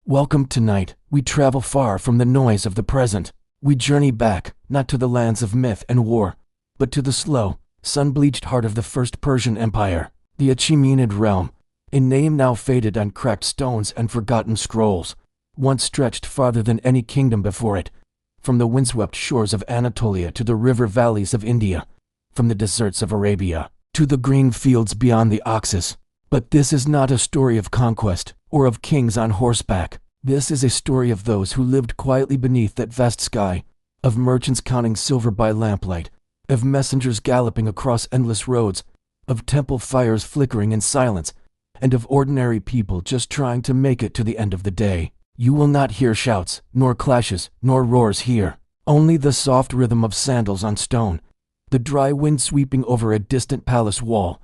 Welcome tonight. We travel far from the noise of the present. We journey back, not to the lands of myth and war, but to the slow, sun-bleached heart of the First Persian Empire, the Achaemenid realm, a name now faded on cracked stones and forgotten scrolls, once stretched farther than any kingdom before it, from the windswept shores of Anatolia to the river valleys of India, from the deserts of Arabia to the green fields beyond the Oxus. But this is not a story of conquest or of kings on horseback. This is a story of those who lived quietly beneath that vast sky, of merchants counting silver by lamplight, of messengers galloping across endless roads, of temple fires flickering in silence, and of ordinary people just trying to make it to the end of the day. You will not hear shouts, nor clashes, nor roars here. Only the soft rhythm of sandals on stone, the dry wind sweeping over a distant palace wall,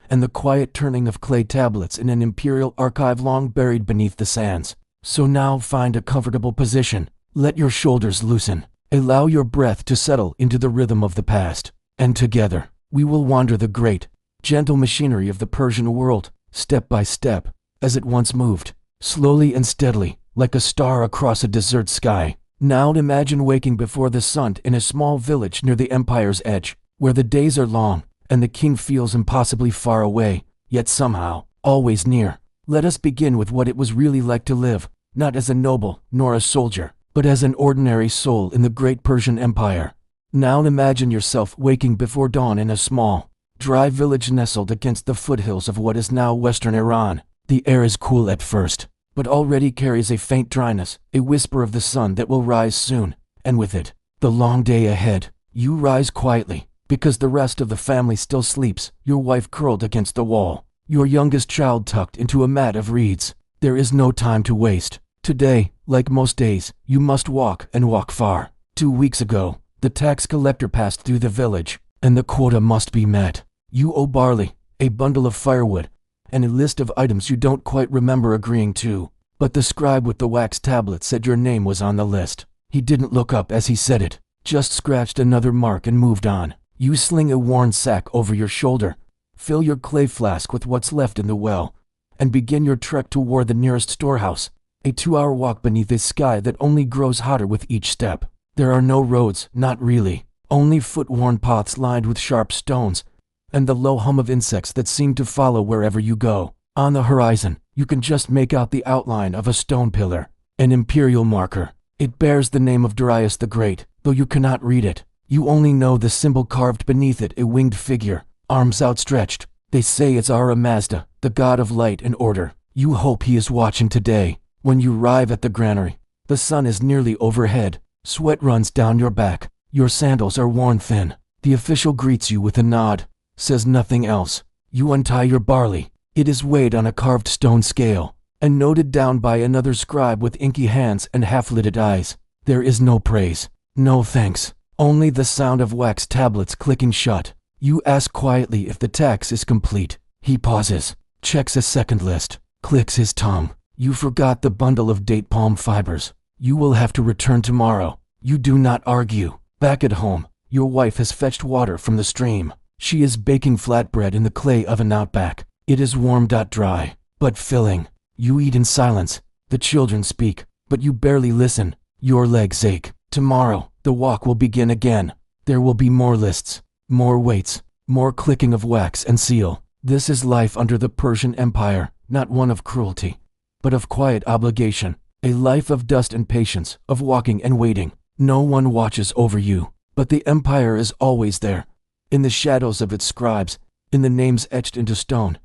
and the quiet turning of clay tablets in an imperial archive long buried beneath the sands. So now find a comfortable position, let your shoulders loosen, allow your breath to settle into the rhythm of the past, and together, we will wander the great, gentle machinery of the Persian world, step by step, as it once moved, slowly and steadily, like a star across a desert sky. Now imagine waking before the sun in a small village near the empire's edge, where the days are long, and the king feels impossibly far away, yet somehow, always near. Let us begin with what it was really like to live, not as a noble, nor a soldier, but as an ordinary soul in the great Persian Empire. Now imagine yourself waking before dawn in a small, dry village nestled against the foothills of what is now western Iran. The air is cool at first, but already carries a faint dryness, a whisper of the sun that will rise soon, and with it, the long day ahead. You rise quietly, because the rest of the family still sleeps, your wife curled against the wall, your youngest child tucked into a mat of reeds. There is no time to waste. Today, like most days, you must walk and walk far. 2 weeks ago, the tax collector passed through the village, and the quota must be met. You owe barley, a bundle of firewood, and a list of items you don't quite remember agreeing to. But the scribe with the wax tablet said your name was on the list. He didn't look up as he said it, just scratched another mark and moved on. You sling a worn sack over your shoulder, fill your clay flask with what's left in the well, and begin your trek toward the nearest storehouse, a 2-hour walk beneath a sky that only grows hotter with each step. There are no roads, not really, only foot-worn paths lined with sharp stones, and the low hum of insects that seem to follow wherever you go. On the horizon, you can just make out the outline of a stone pillar, an imperial marker. It bears the name of Darius the Great, though you cannot read it. You only know the symbol carved beneath it, a winged figure, arms outstretched. They say it's Ahura Mazda, the god of light and order. You hope he is watching today. When you arrive at the granary, the sun is nearly overhead. Sweat runs down your back. Your sandals are worn thin. The official greets you with a nod, says nothing else. You untie your barley. It is weighed on a carved stone scale, and noted down by another scribe with inky hands and half-lidded eyes. There is no praise, no thanks, only the sound of wax tablets clicking shut. You ask quietly if the tax is complete. He pauses, checks a second list, clicks his tongue. You forgot the bundle of date palm fibers. You will have to return tomorrow. You do not argue. Back at home, your wife has fetched water from the stream. She is baking flatbread in the clay oven out back. It is warm, dry, but filling. You eat in silence. The children speak, but you barely listen. Your legs ache. Tomorrow, the walk will begin again. There will be more lists, more weights, more clicking of wax and seal. This is life under the Persian Empire, not one of cruelty, but of quiet obligation. A life of dust and patience, of walking and waiting. No one watches over you, but the empire is always there, in the shadows of its scribes, in the names etched into stone,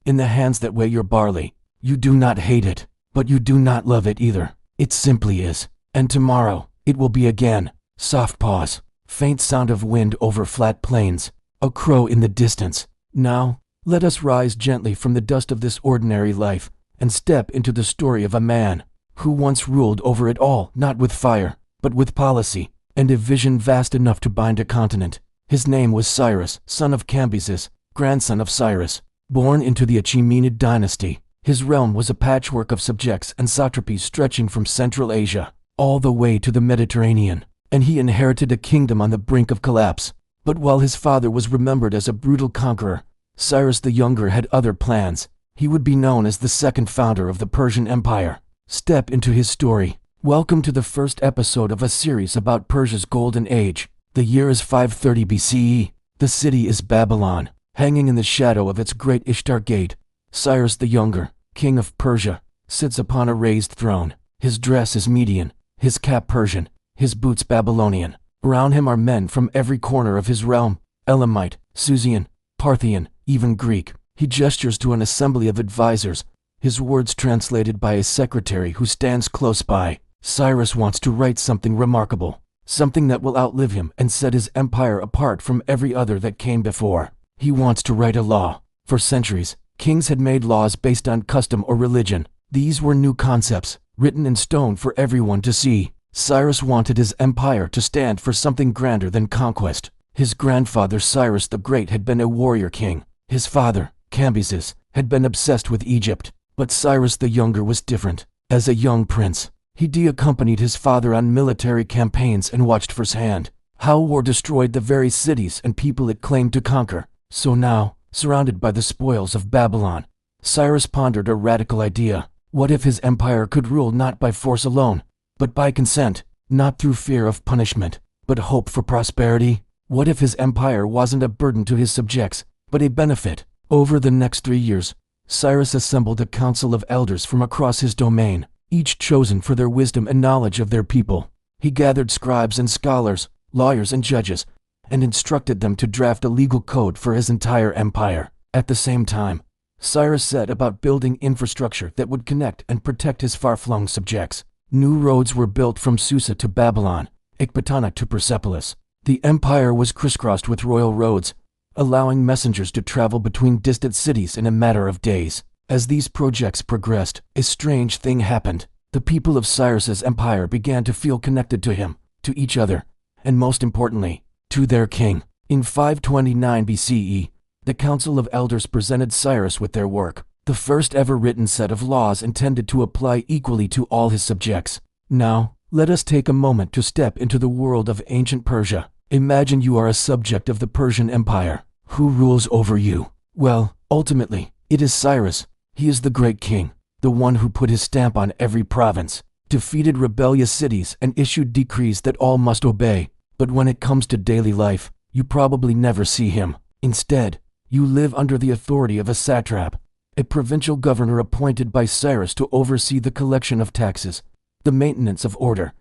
in the hands that weigh your barley. You do not hate it, but you do not love it either. It simply is. And tomorrow, it will be again. Soft pause, faint sound of wind over flat plains, a crow in the distance. Now, let us rise gently from the dust of this ordinary life, and step into the story of a man who once ruled over it all, not with fire, but with policy, and a vision vast enough to bind a continent. His name was Cyrus, son of Cambyses, grandson of Cyrus, born into the Achaemenid dynasty. His realm was a patchwork of subjects and satrapies stretching from Central Asia all the way to the Mediterranean, and he inherited a kingdom on the brink of collapse. But while his father was remembered as a brutal conqueror, Cyrus the Younger had other plans. He would be known as the second founder of the Persian Empire. Step into his story. Welcome to the first episode of a series about Persia's golden age. The year is 530 BCE. The city is Babylon. Hanging in the shadow of its great Ishtar Gate, Cyrus the Younger, king of Persia, sits upon a raised throne. His dress is Median, his cap Persian, his boots Babylonian. Around him are men from every corner of his realm, Elamite, Susian, Parthian, even Greek. He gestures to an assembly of advisors, his words translated by a secretary who stands close by. Cyrus wants to write something remarkable, something that will outlive him and set his empire apart from every other that came before. He wants to write a law. For centuries, kings had made laws based on custom or religion. These were new concepts, written in stone for everyone to see. Cyrus wanted his empire to stand for something grander than conquest. His grandfather Cyrus the Great had been a warrior king. His father, Cambyses, had been obsessed with Egypt. But Cyrus the Younger was different. As a young prince, he accompanied his father on military campaigns and watched firsthand how war destroyed the very cities and people it claimed to conquer. So now, surrounded by the spoils of Babylon, Cyrus pondered a radical idea. What if his empire could rule not by force alone, but by consent, not through fear of punishment, but hope for prosperity? What if his empire wasn't a burden to his subjects, but a benefit? Over the next 3 years, Cyrus assembled a council of elders from across his domain, each chosen for their wisdom and knowledge of their people. He gathered scribes and scholars, lawyers and judges, and instructed them to draft a legal code for his entire empire. At the same time, Cyrus set about building infrastructure that would connect and protect his far-flung subjects. New roads were built from Susa to Babylon, Ecbatana to Persepolis. The empire was crisscrossed with royal roads, allowing messengers to travel between distant cities in a matter of days. As these projects progressed, a strange thing happened. The people of Cyrus's empire began to feel connected to him, to each other, and most importantly, to their king. In 529 BCE, the Council of Elders presented Cyrus with their work, the first ever written set of laws intended to apply equally to all his subjects. Now, let us take a moment to step into the world of ancient Persia. Imagine you are a subject of the Persian Empire. Who rules over you? Well, ultimately, it is Cyrus. He is the great king, the one who put his stamp on every province, defeated rebellious cities and issued decrees that all must obey. But when it comes to daily life, you probably never see him. Instead, you live under the authority of a satrap, a provincial governor appointed by Cyrus to oversee the collection of taxes, the maintenance of order,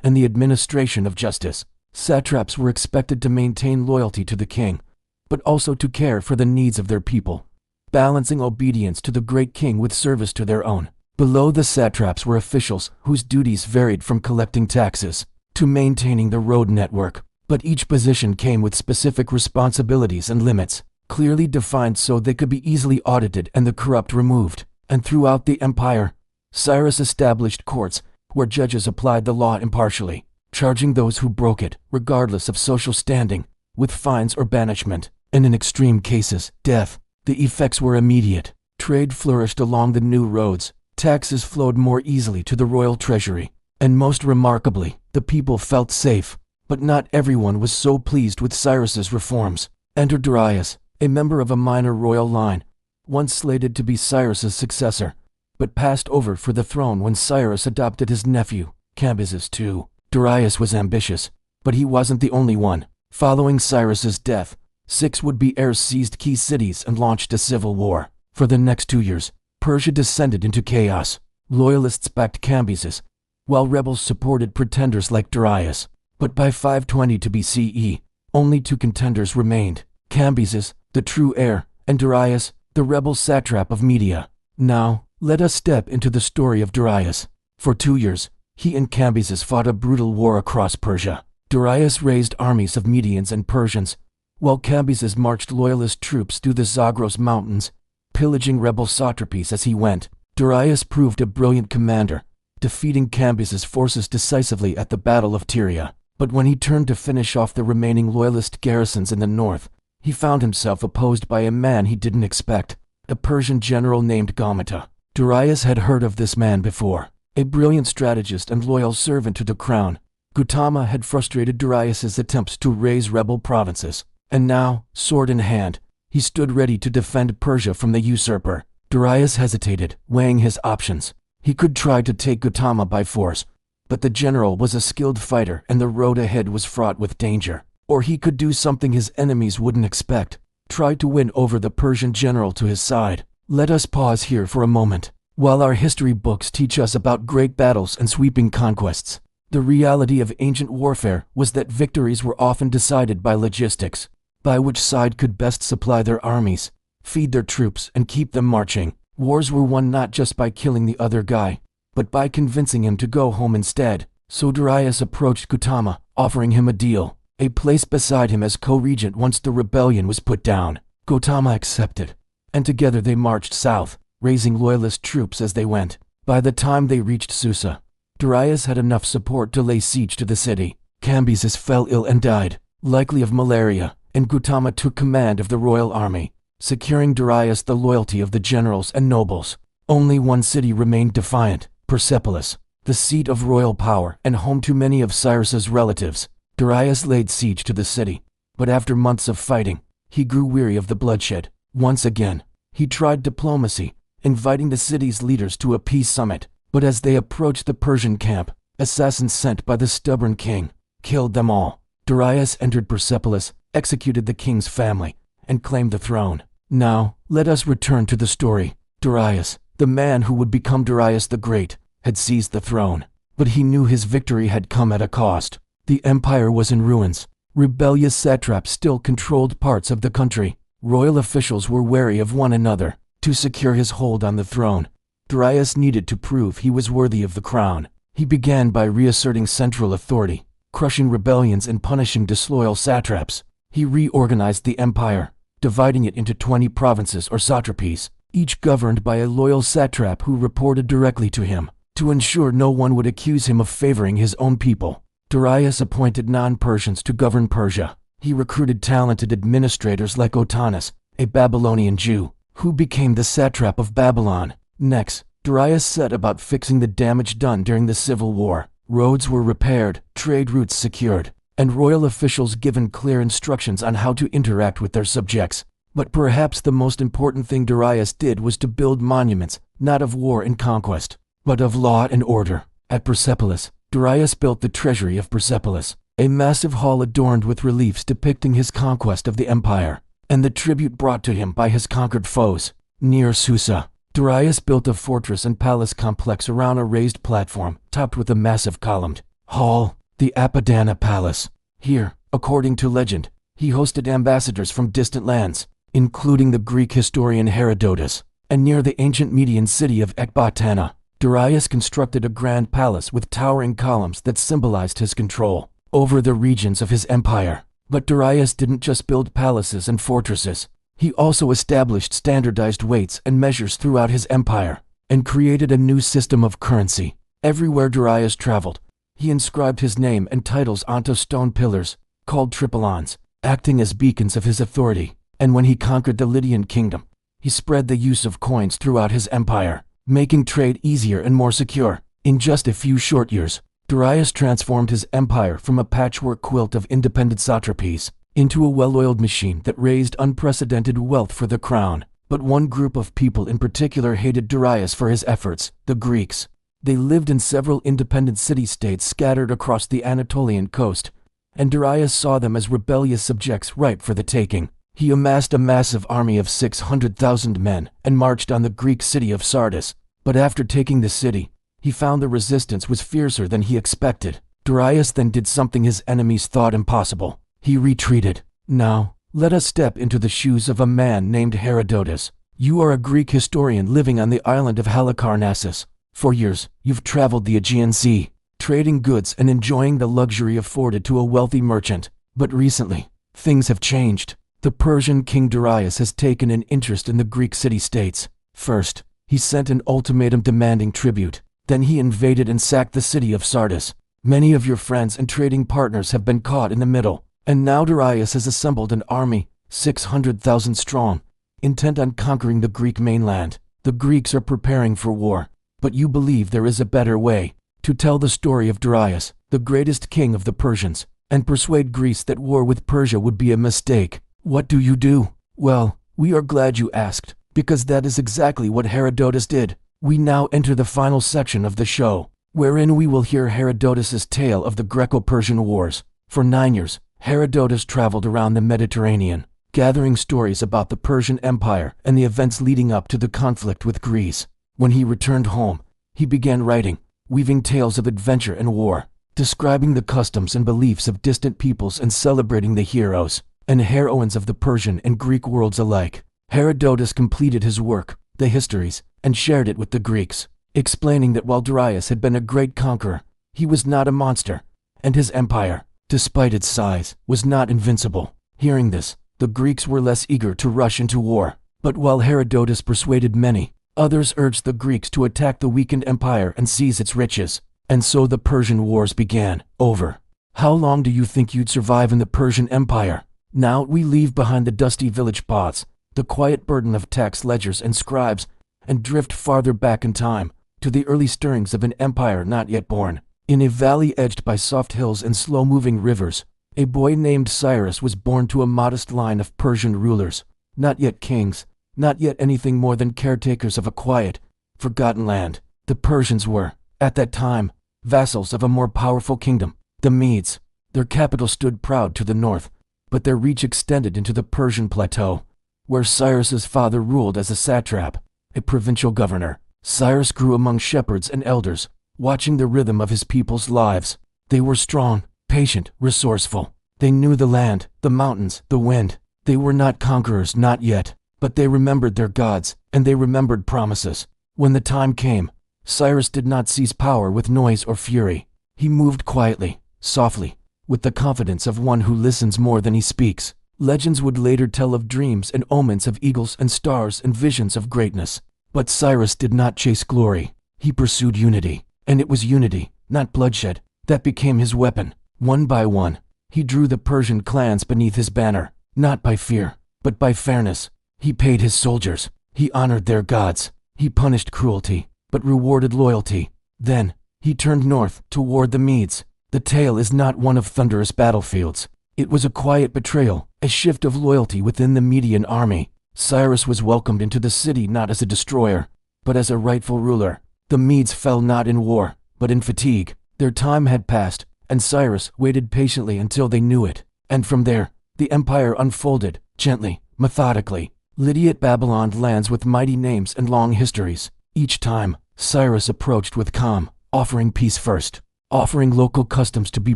and the administration of justice. Satraps were expected to maintain loyalty to the king, but also to care for the needs of their people, balancing obedience to the great king with service to their own. Below the satraps were officials whose duties varied from collecting taxes to maintaining the road network, but each position came with specific responsibilities and limits, clearly defined so they could be easily audited and the corrupt removed. And throughout the empire, Cyrus established courts where judges applied the law impartially, charging those who broke it, regardless of social standing, with fines or banishment, and in extreme cases, death. The effects were immediate. Trade flourished along the new roads, taxes flowed more easily to the royal treasury, and most remarkably, the people felt safe. But not everyone was so pleased with Cyrus's reforms. Enter Darius, a member of a minor royal line, once slated to be Cyrus's successor, but passed over for the throne when Cyrus adopted his nephew, Cambyses II. Darius was ambitious, but he wasn't the only one. Following Cyrus's death, 6 would-be heirs seized key cities and launched a civil war. For the next 2 years, Persia descended into chaos. Loyalists backed Cambyses, while rebels supported pretenders like Darius. But by 522 BCE, only 2 contenders remained: Cambyses, the true heir, and Darius, the rebel satrap of Media. Now, let us step into the story of Darius. For 2 years, he and Cambyses fought a brutal war across Persia. Darius raised armies of Medians and Persians, while Cambyses marched loyalist troops through the Zagros mountains, pillaging rebel satrapies as he went. Darius proved a brilliant commander, defeating Cambyses' forces decisively at the Battle of Tyria. But when he turned to finish off the remaining loyalist garrisons in the north, he found himself opposed by a man he didn't expect, a Persian general named Gamata. Darius had heard of this man before, a brilliant strategist and loyal servant to the crown. Gautama had frustrated Darius's attempts to raise rebel provinces, and now, sword in hand, he stood ready to defend Persia from the usurper. Darius hesitated, weighing his options. He could try to take Gautama by force, but the general was a skilled fighter and the road ahead was fraught with danger. Or he could do something his enemies wouldn't expect, try to win over the Persian general to his side. Let us pause here for a moment. While our history books teach us about great battles and sweeping conquests, the reality of ancient warfare was that victories were often decided by logistics, by which side could best supply their armies, feed their troops, and keep them marching. Wars were won not just by killing the other guy, but by convincing him to go home instead. So Darius approached Gautama, offering him a deal, a place beside him as co-regent once the rebellion was put down. Gautama accepted, and together they marched south, raising loyalist troops as they went. By the time they reached Susa, Darius had enough support to lay siege to the city. Cambyses fell ill and died, likely of malaria, and Gautama took command of the royal army, securing Darius the loyalty of the generals and nobles. Only one city remained defiant, Persepolis, the seat of royal power and home to many of Cyrus's relatives. Darius laid siege to the city, but after months of fighting, he grew weary of the bloodshed. Once again, he tried diplomacy, inviting the city's leaders to a peace summit, but as they approached the Persian camp, assassins sent by the stubborn king killed them all. Darius entered Persepolis, executed the king's family, and claimed the throne. Now, let us return to the story. Darius, the man who would become Darius the Great, had seized the throne, but he knew his victory had come at a cost. The empire was in ruins. Rebellious satraps still controlled parts of the country. Royal officials were wary of one another. To secure his hold on the throne, Darius needed to prove he was worthy of the crown. He began by reasserting central authority, crushing rebellions and punishing disloyal satraps. He reorganized the empire, dividing it into 20 provinces or satrapies, each governed by a loyal satrap who reported directly to him. To ensure no one would accuse him of favoring his own people, Darius appointed non-Persians to govern Persia. He recruited talented administrators like Otanes, a Babylonian Jew, who became the satrap of Babylon. Next, Darius set about fixing the damage done during the civil war. Roads were repaired, trade routes secured, and royal officials given clear instructions on how to interact with their subjects. But perhaps the most important thing Darius did was to build monuments, not of war and conquest, but of law and order. At Persepolis, Darius built the treasury of Persepolis, a massive hall adorned with reliefs depicting his conquest of the empire, and the tribute brought to him by his conquered foes. Near Susa, Darius built a fortress and palace complex around a raised platform, topped with a massive columned hall, the Apadana Palace. Here, according to legend, he hosted ambassadors from distant lands, including the Greek historian Herodotus. And near the ancient Median city of Ecbatana, Darius constructed a grand palace with towering columns that symbolized his control over the regions of his empire. But Darius didn't just build palaces and fortresses. He also established standardized weights and measures throughout his empire, and created a new system of currency. Everywhere Darius traveled, he inscribed his name and titles onto stone pillars, called tripylons, acting as beacons of his authority. And when he conquered the Lydian kingdom, he spread the use of coins throughout his empire, making trade easier and more secure. In just a few short years, Darius transformed his empire from a patchwork quilt of independent satrapies into a well-oiled machine that raised unprecedented wealth for the crown. But one group of people in particular hated Darius for his efforts: the Greeks. They lived in several independent city-states scattered across the Anatolian coast, and Darius saw them as rebellious subjects ripe for the taking. He amassed a massive army of 600,000 men and marched on the Greek city of Sardis. But after taking the city, he found the resistance was fiercer than he expected. Darius then did something his enemies thought impossible. He retreated. Now, let us step into the shoes of a man named Herodotus. You are a Greek historian living on the island of Halicarnassus. For years, you've traveled the Aegean Sea, trading goods and enjoying the luxury afforded to a wealthy merchant. But recently, things have changed. The Persian king Darius has taken an interest in the Greek city-states. First, he sent an ultimatum demanding tribute. Then he invaded and sacked the city of Sardis. Many of your friends and trading partners have been caught in the middle. And now Darius has assembled an army, 600,000 strong, intent on conquering the Greek mainland. The Greeks are preparing for war. But you believe there is a better way: to tell the story of Darius, the greatest king of the Persians, and persuade Greece that war with Persia would be a mistake. What do you do? Well, we are glad you asked, because that is exactly what Herodotus did. We now enter the final section of the show, wherein we will hear Herodotus' tale of the Greco-Persian Wars. For 9 years, Herodotus traveled around the Mediterranean, gathering stories about the Persian Empire and the events leading up to the conflict with Greece. When he returned home, he began writing, weaving tales of adventure and war, describing the customs and beliefs of distant peoples and celebrating the heroes and heroines of the Persian and Greek worlds alike. Herodotus completed his work, the histories, and shared it with the Greeks, explaining that while Darius had been a great conqueror, he was not a monster, and his empire, despite its size, was not invincible. Hearing this, the Greeks were less eager to rush into war, but while Herodotus persuaded many, others urged the Greeks to attack the weakened empire and seize its riches, and so the Persian Wars began. Over. How long do you think you'd survive in the Persian Empire? Now we leave behind the dusty village paths, the quiet burden of tax ledgers and scribes, and drift farther back in time, to the early stirrings of an empire not yet born. In a valley edged by soft hills and slow-moving rivers, a boy named Cyrus was born to a modest line of Persian rulers, not yet kings, not yet anything more than caretakers of a quiet, forgotten land. The Persians were, at that time, vassals of a more powerful kingdom, the Medes. Their capital stood proud to the north, but their reach extended into the Persian plateau, where Cyrus's father ruled as a satrap, a provincial governor. Cyrus grew among shepherds and elders, watching the rhythm of his people's lives. They were strong, patient, resourceful. They knew the land, the mountains, the wind. They were not conquerors, not yet, but they remembered their gods, and they remembered promises. When the time came, Cyrus did not seize power with noise or fury. He moved quietly, softly, with the confidence of one who listens more than he speaks. Legends would later tell of dreams and omens of eagles and stars and visions of greatness. But Cyrus did not chase glory. He pursued unity, and it was unity, not bloodshed, that became his weapon. One by one, he drew the Persian clans beneath his banner, not by fear, but by fairness. He paid his soldiers, he honored their gods, he punished cruelty, but rewarded loyalty. Then, he turned north, toward the Medes. The tale is not one of thunderous battlefields. It was a quiet betrayal, a shift of loyalty within the Median army. Cyrus was welcomed into the city not as a destroyer, but as a rightful ruler. The Medes fell not in war, but in fatigue. Their time had passed, and Cyrus waited patiently until they knew it. And from there, the empire unfolded, gently, methodically. Lydiate Babylon lands with mighty names and long histories. Each time, Cyrus approached with calm, offering peace first, offering local customs to be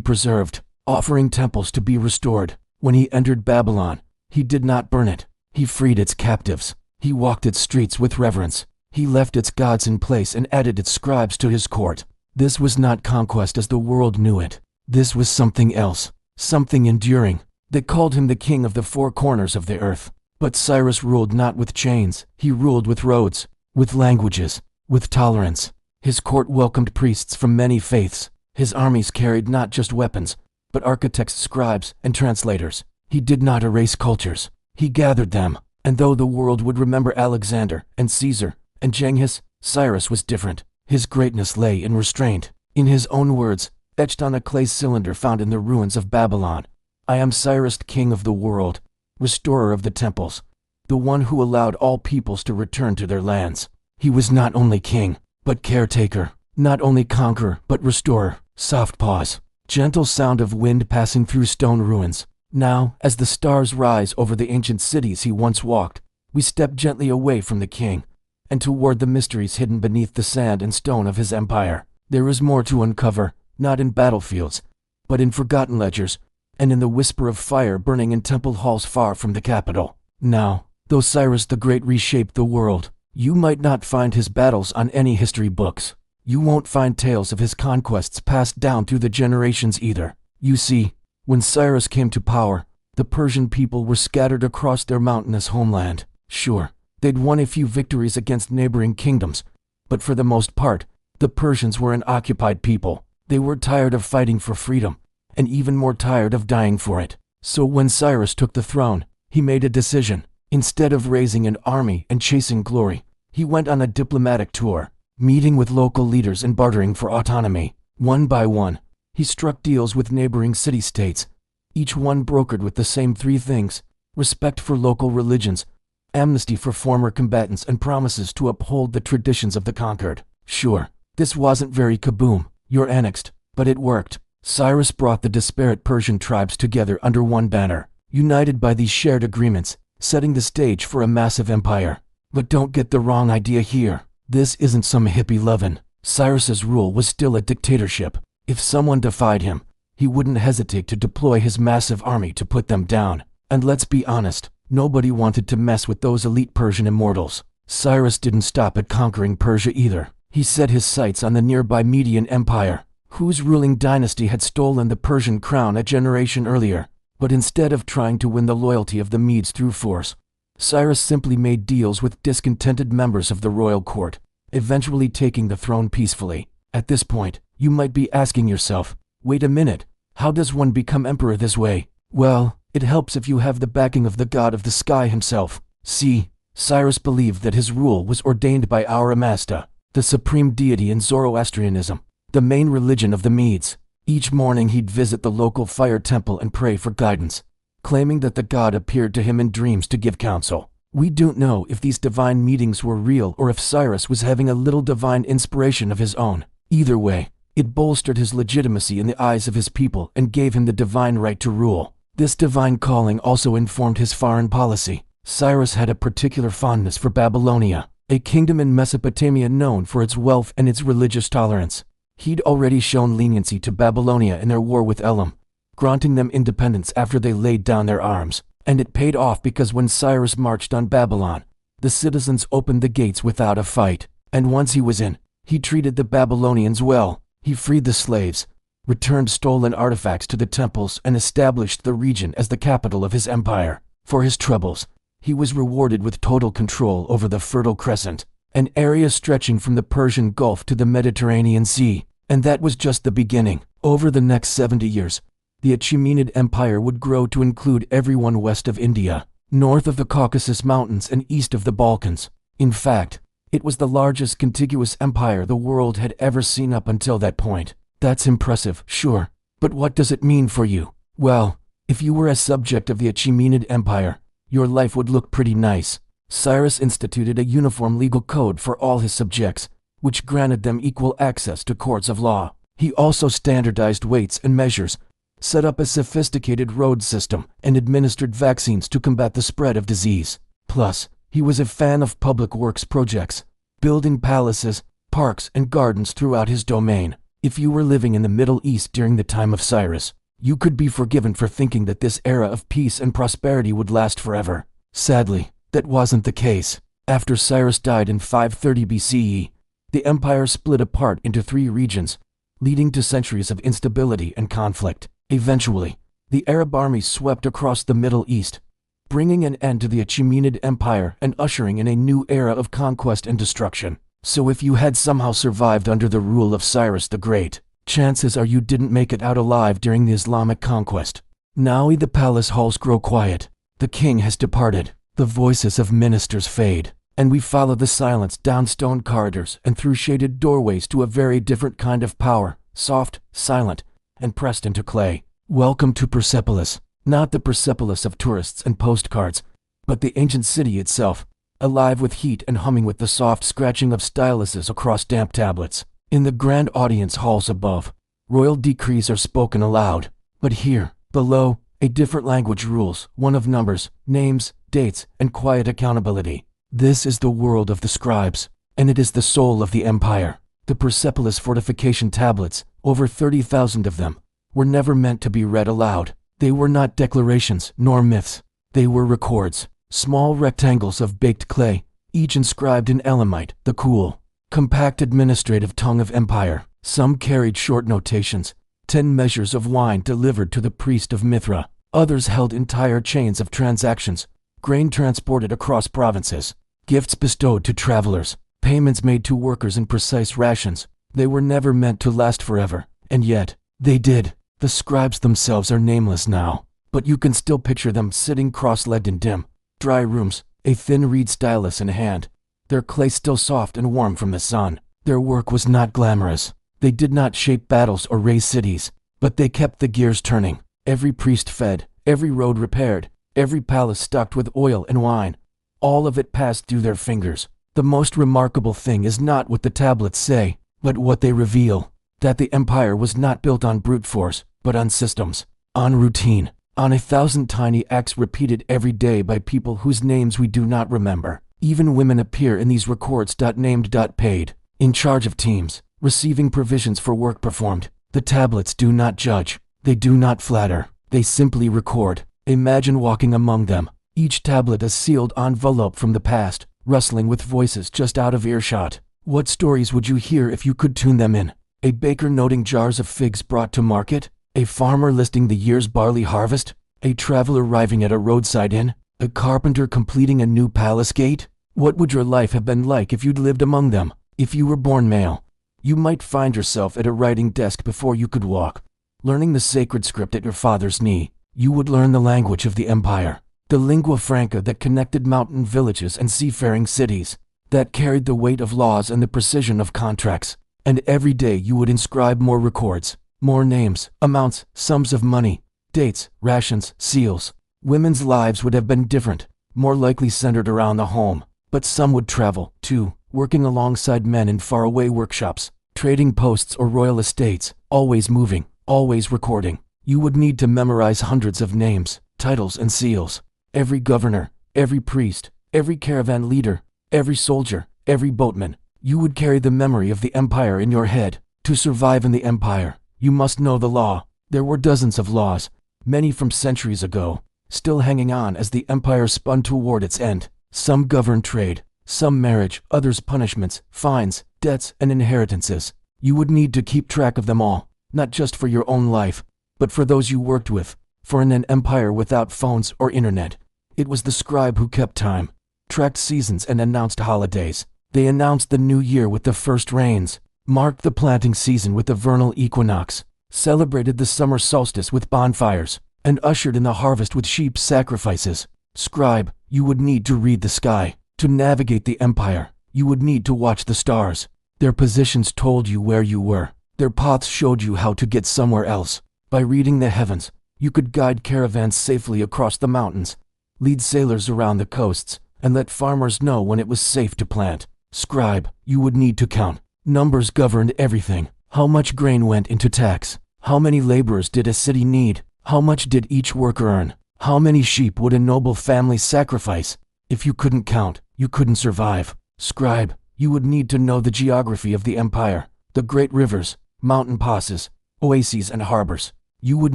preserved, offering temples to be restored. When he entered Babylon, he did not burn it. He freed its captives. He walked its streets with reverence. He left its gods in place and added its scribes to his court. This was not conquest as the world knew it. This was something else, something enduring. They called him the king of the four corners of the earth. But Cyrus ruled not with chains. He ruled with roads, with languages, with tolerance. His court welcomed priests from many faiths. His armies carried not just weapons, but architects, scribes, and translators. He did not erase cultures. He gathered them, and though the world would remember Alexander and Caesar and Genghis, Cyrus was different. His greatness lay in restraint. In his own words, etched on a clay cylinder found in the ruins of Babylon, "I am Cyrus, king of the world, restorer of the temples, the one who allowed all peoples to return to their lands." He was not only king, but caretaker, not only conqueror, but restorer. Soft pause, gentle sound of wind passing through stone ruins. Now, as the stars rise over the ancient cities he once walked, we step gently away from the king, and toward the mysteries hidden beneath the sand and stone of his empire. There is more to uncover, not in battlefields, but in forgotten ledgers, and in the whisper of fire burning in temple halls far from the capital. Now, though Cyrus the Great reshaped the world, you might not find his battles on any history books. You won't find tales of his conquests passed down through the generations either. You see, when Cyrus came to power, the Persian people were scattered across their mountainous homeland. Sure, they'd won a few victories against neighboring kingdoms, but for the most part, the Persians were an occupied people. They were tired of fighting for freedom, and even more tired of dying for it. So when Cyrus took the throne, he made a decision. Instead of raising an army and chasing glory, he went on a diplomatic tour, meeting with local leaders and bartering for autonomy. One by one, he struck deals with neighboring city-states, each one brokered with the same three things: respect for local religions, amnesty for former combatants, and promises to uphold the traditions of the conquered. Sure, this wasn't very kaboom, you're annexed, but it worked. Cyrus brought the disparate Persian tribes together under one banner, united by these shared agreements, setting the stage for a massive empire. But don't get the wrong idea here. This isn't some hippie lovin'. Cyrus's rule was still a dictatorship. If someone defied him, he wouldn't hesitate to deploy his massive army to put them down. And let's be honest, nobody wanted to mess with those elite Persian immortals. Cyrus didn't stop at conquering Persia either. He set his sights on the nearby Median Empire, whose ruling dynasty had stolen the Persian crown a generation earlier. But instead of trying to win the loyalty of the Medes through force, Cyrus simply made deals with discontented members of the royal court, eventually taking the throne peacefully. At this point, you might be asking yourself, wait a minute, how does one become emperor this way? Well, it helps if you have the backing of the god of the sky himself. See, Cyrus believed that his rule was ordained by Ahura Mazda, the supreme deity in Zoroastrianism, the main religion of the Medes. Each morning he'd visit the local fire temple and pray for guidance, claiming that the god appeared to him in dreams to give counsel. We don't know if these divine meetings were real or if Cyrus was having a little divine inspiration of his own. Either way, it bolstered his legitimacy in the eyes of his people and gave him the divine right to rule. This divine calling also informed his foreign policy. Cyrus had a particular fondness for Babylonia, a kingdom in Mesopotamia known for its wealth and its religious tolerance. He'd already shown leniency to Babylonia in their war with Elam, granting them independence after they laid down their arms. And it paid off because when Cyrus marched on Babylon, the citizens opened the gates without a fight. And once he was in, he treated the Babylonians well. He freed the slaves, returned stolen artifacts to the temples, and established the region as the capital of his empire. For his troubles, he was rewarded with total control over the Fertile Crescent, an area stretching from the Persian Gulf to the Mediterranean Sea. And that was just the beginning. Over the next 70 years, the Achaemenid Empire would grow to include everyone west of India, north of the Caucasus Mountains, and east of the Balkans. In fact, it was the largest contiguous empire the world had ever seen up until that point. That's impressive, sure, but what does it mean for you? Well, if you were a subject of the Achaemenid Empire, your life would look pretty nice. Cyrus instituted a uniform legal code for all his subjects, which granted them equal access to courts of law. He also standardized weights and measures, set up a sophisticated road system, and administered vaccines to combat the spread of disease. Plus, he was a fan of public works projects, building palaces, parks, and gardens throughout his domain. If you were living in the Middle East during the time of Cyrus, you could be forgiven for thinking that this era of peace and prosperity would last forever. Sadly, that wasn't the case. After Cyrus died in 530 BCE, the empire split apart into 3 regions, leading to centuries of instability and conflict. Eventually, the Arab armies swept across the Middle East, bringing an end to the Achaemenid Empire and ushering in a new era of conquest and destruction. So if you had somehow survived under the rule of Cyrus the Great, chances are you didn't make it out alive during the Islamic conquest. Now the palace halls grow quiet. The king has departed. The voices of ministers fade, and we follow the silence down stone corridors and through shaded doorways to a very different kind of power, soft, silent, and pressed into clay. Welcome to Persepolis, not the Persepolis of tourists and postcards, but the ancient city itself, alive with heat and humming with the soft scratching of styluses across damp tablets. In the grand audience halls above, royal decrees are spoken aloud, but here, below, a different language rules, one of numbers, names, dates, and quiet accountability. This is the world of the scribes, and it is the soul of the empire. The Persepolis fortification tablets, over 30,000 of them, were never meant to be read aloud. They were not declarations nor myths. They were records, small rectangles of baked clay, each inscribed in Elamite, the cool, compact administrative tongue of empire. Some carried short notations, 10 measures of wine delivered to the priest of Mithra. Others held entire chains of transactions, grain transported across provinces, gifts bestowed to travelers, payments made to workers in precise rations. They were never meant to last forever, and yet, they did. The scribes themselves are nameless now, but you can still picture them sitting cross-legged in dim, dry rooms, a thin reed stylus in hand, their clay still soft and warm from the sun. Their work was not glamorous. They did not shape battles or raise cities, but they kept the gears turning, every priest fed, every road repaired, every palace stocked with oil and wine, All of it passed through their fingers. The most remarkable thing is not what the tablets say, but what they reveal. That the empire was not built on brute force, but on systems, on routine, on 1,000 tiny acts repeated every day by people whose names we do not remember. Even women appear in these records. Named, paid, in charge of teams, receiving provisions for work performed. The tablets do not judge, they do not flatter, they simply record. Imagine walking among them. Each tablet a sealed envelope from the past, rustling with voices just out of earshot. What stories would you hear if you could tune them in? A baker noting jars of figs brought to market? A farmer listing the year's barley harvest? A traveler arriving at a roadside inn? A carpenter completing a new palace gate? What would your life have been like if you'd lived among them? If you were born male, you might find yourself at a writing desk before you could walk, learning the sacred script at your father's knee. You would learn the language of the empire, the lingua franca that connected mountain villages and seafaring cities, that carried the weight of laws and the precision of contracts. And every day you would inscribe more records, more names, amounts, sums of money, dates, rations, seals. Women's lives would have been different, more likely centered around the home. But some would travel, too, working alongside men in faraway workshops, trading posts or royal estates, always moving, always recording. You would need to memorize hundreds of names, titles, and seals. Every governor, every priest, every caravan leader, every soldier, every boatman. You would carry the memory of the empire in your head. To survive in the empire, you must know the law. There were dozens of laws, many from centuries ago, still hanging on as the empire spun toward its end. Some governed trade, some marriage, others punishments, fines, debts, and inheritances. You would need to keep track of them all, not just for your own life, but for those you worked with. For in an empire without phones or internet, it was the scribe who kept time, tracked seasons, and announced holidays. They announced the new year with the first rains, marked the planting season with the vernal equinox, celebrated the summer solstice with bonfires, and ushered in the harvest with sheep sacrifices. Scribe, you would need to read the sky. To navigate the empire, you would need to watch the stars. Their positions told you where you were. Their paths showed you how to get somewhere else. By reading the heavens, you could guide caravans safely across the mountains, lead sailors around the coasts, and let farmers know when it was safe to plant. Scribe, you would need to count. Numbers governed everything. How much grain went into tax? How many laborers did a city need? How much did each worker earn? How many sheep would a noble family sacrifice? If you couldn't count, you couldn't survive. Scribe, you would need to know the geography of the empire, the great rivers, mountain passes, oases, and harbors. You would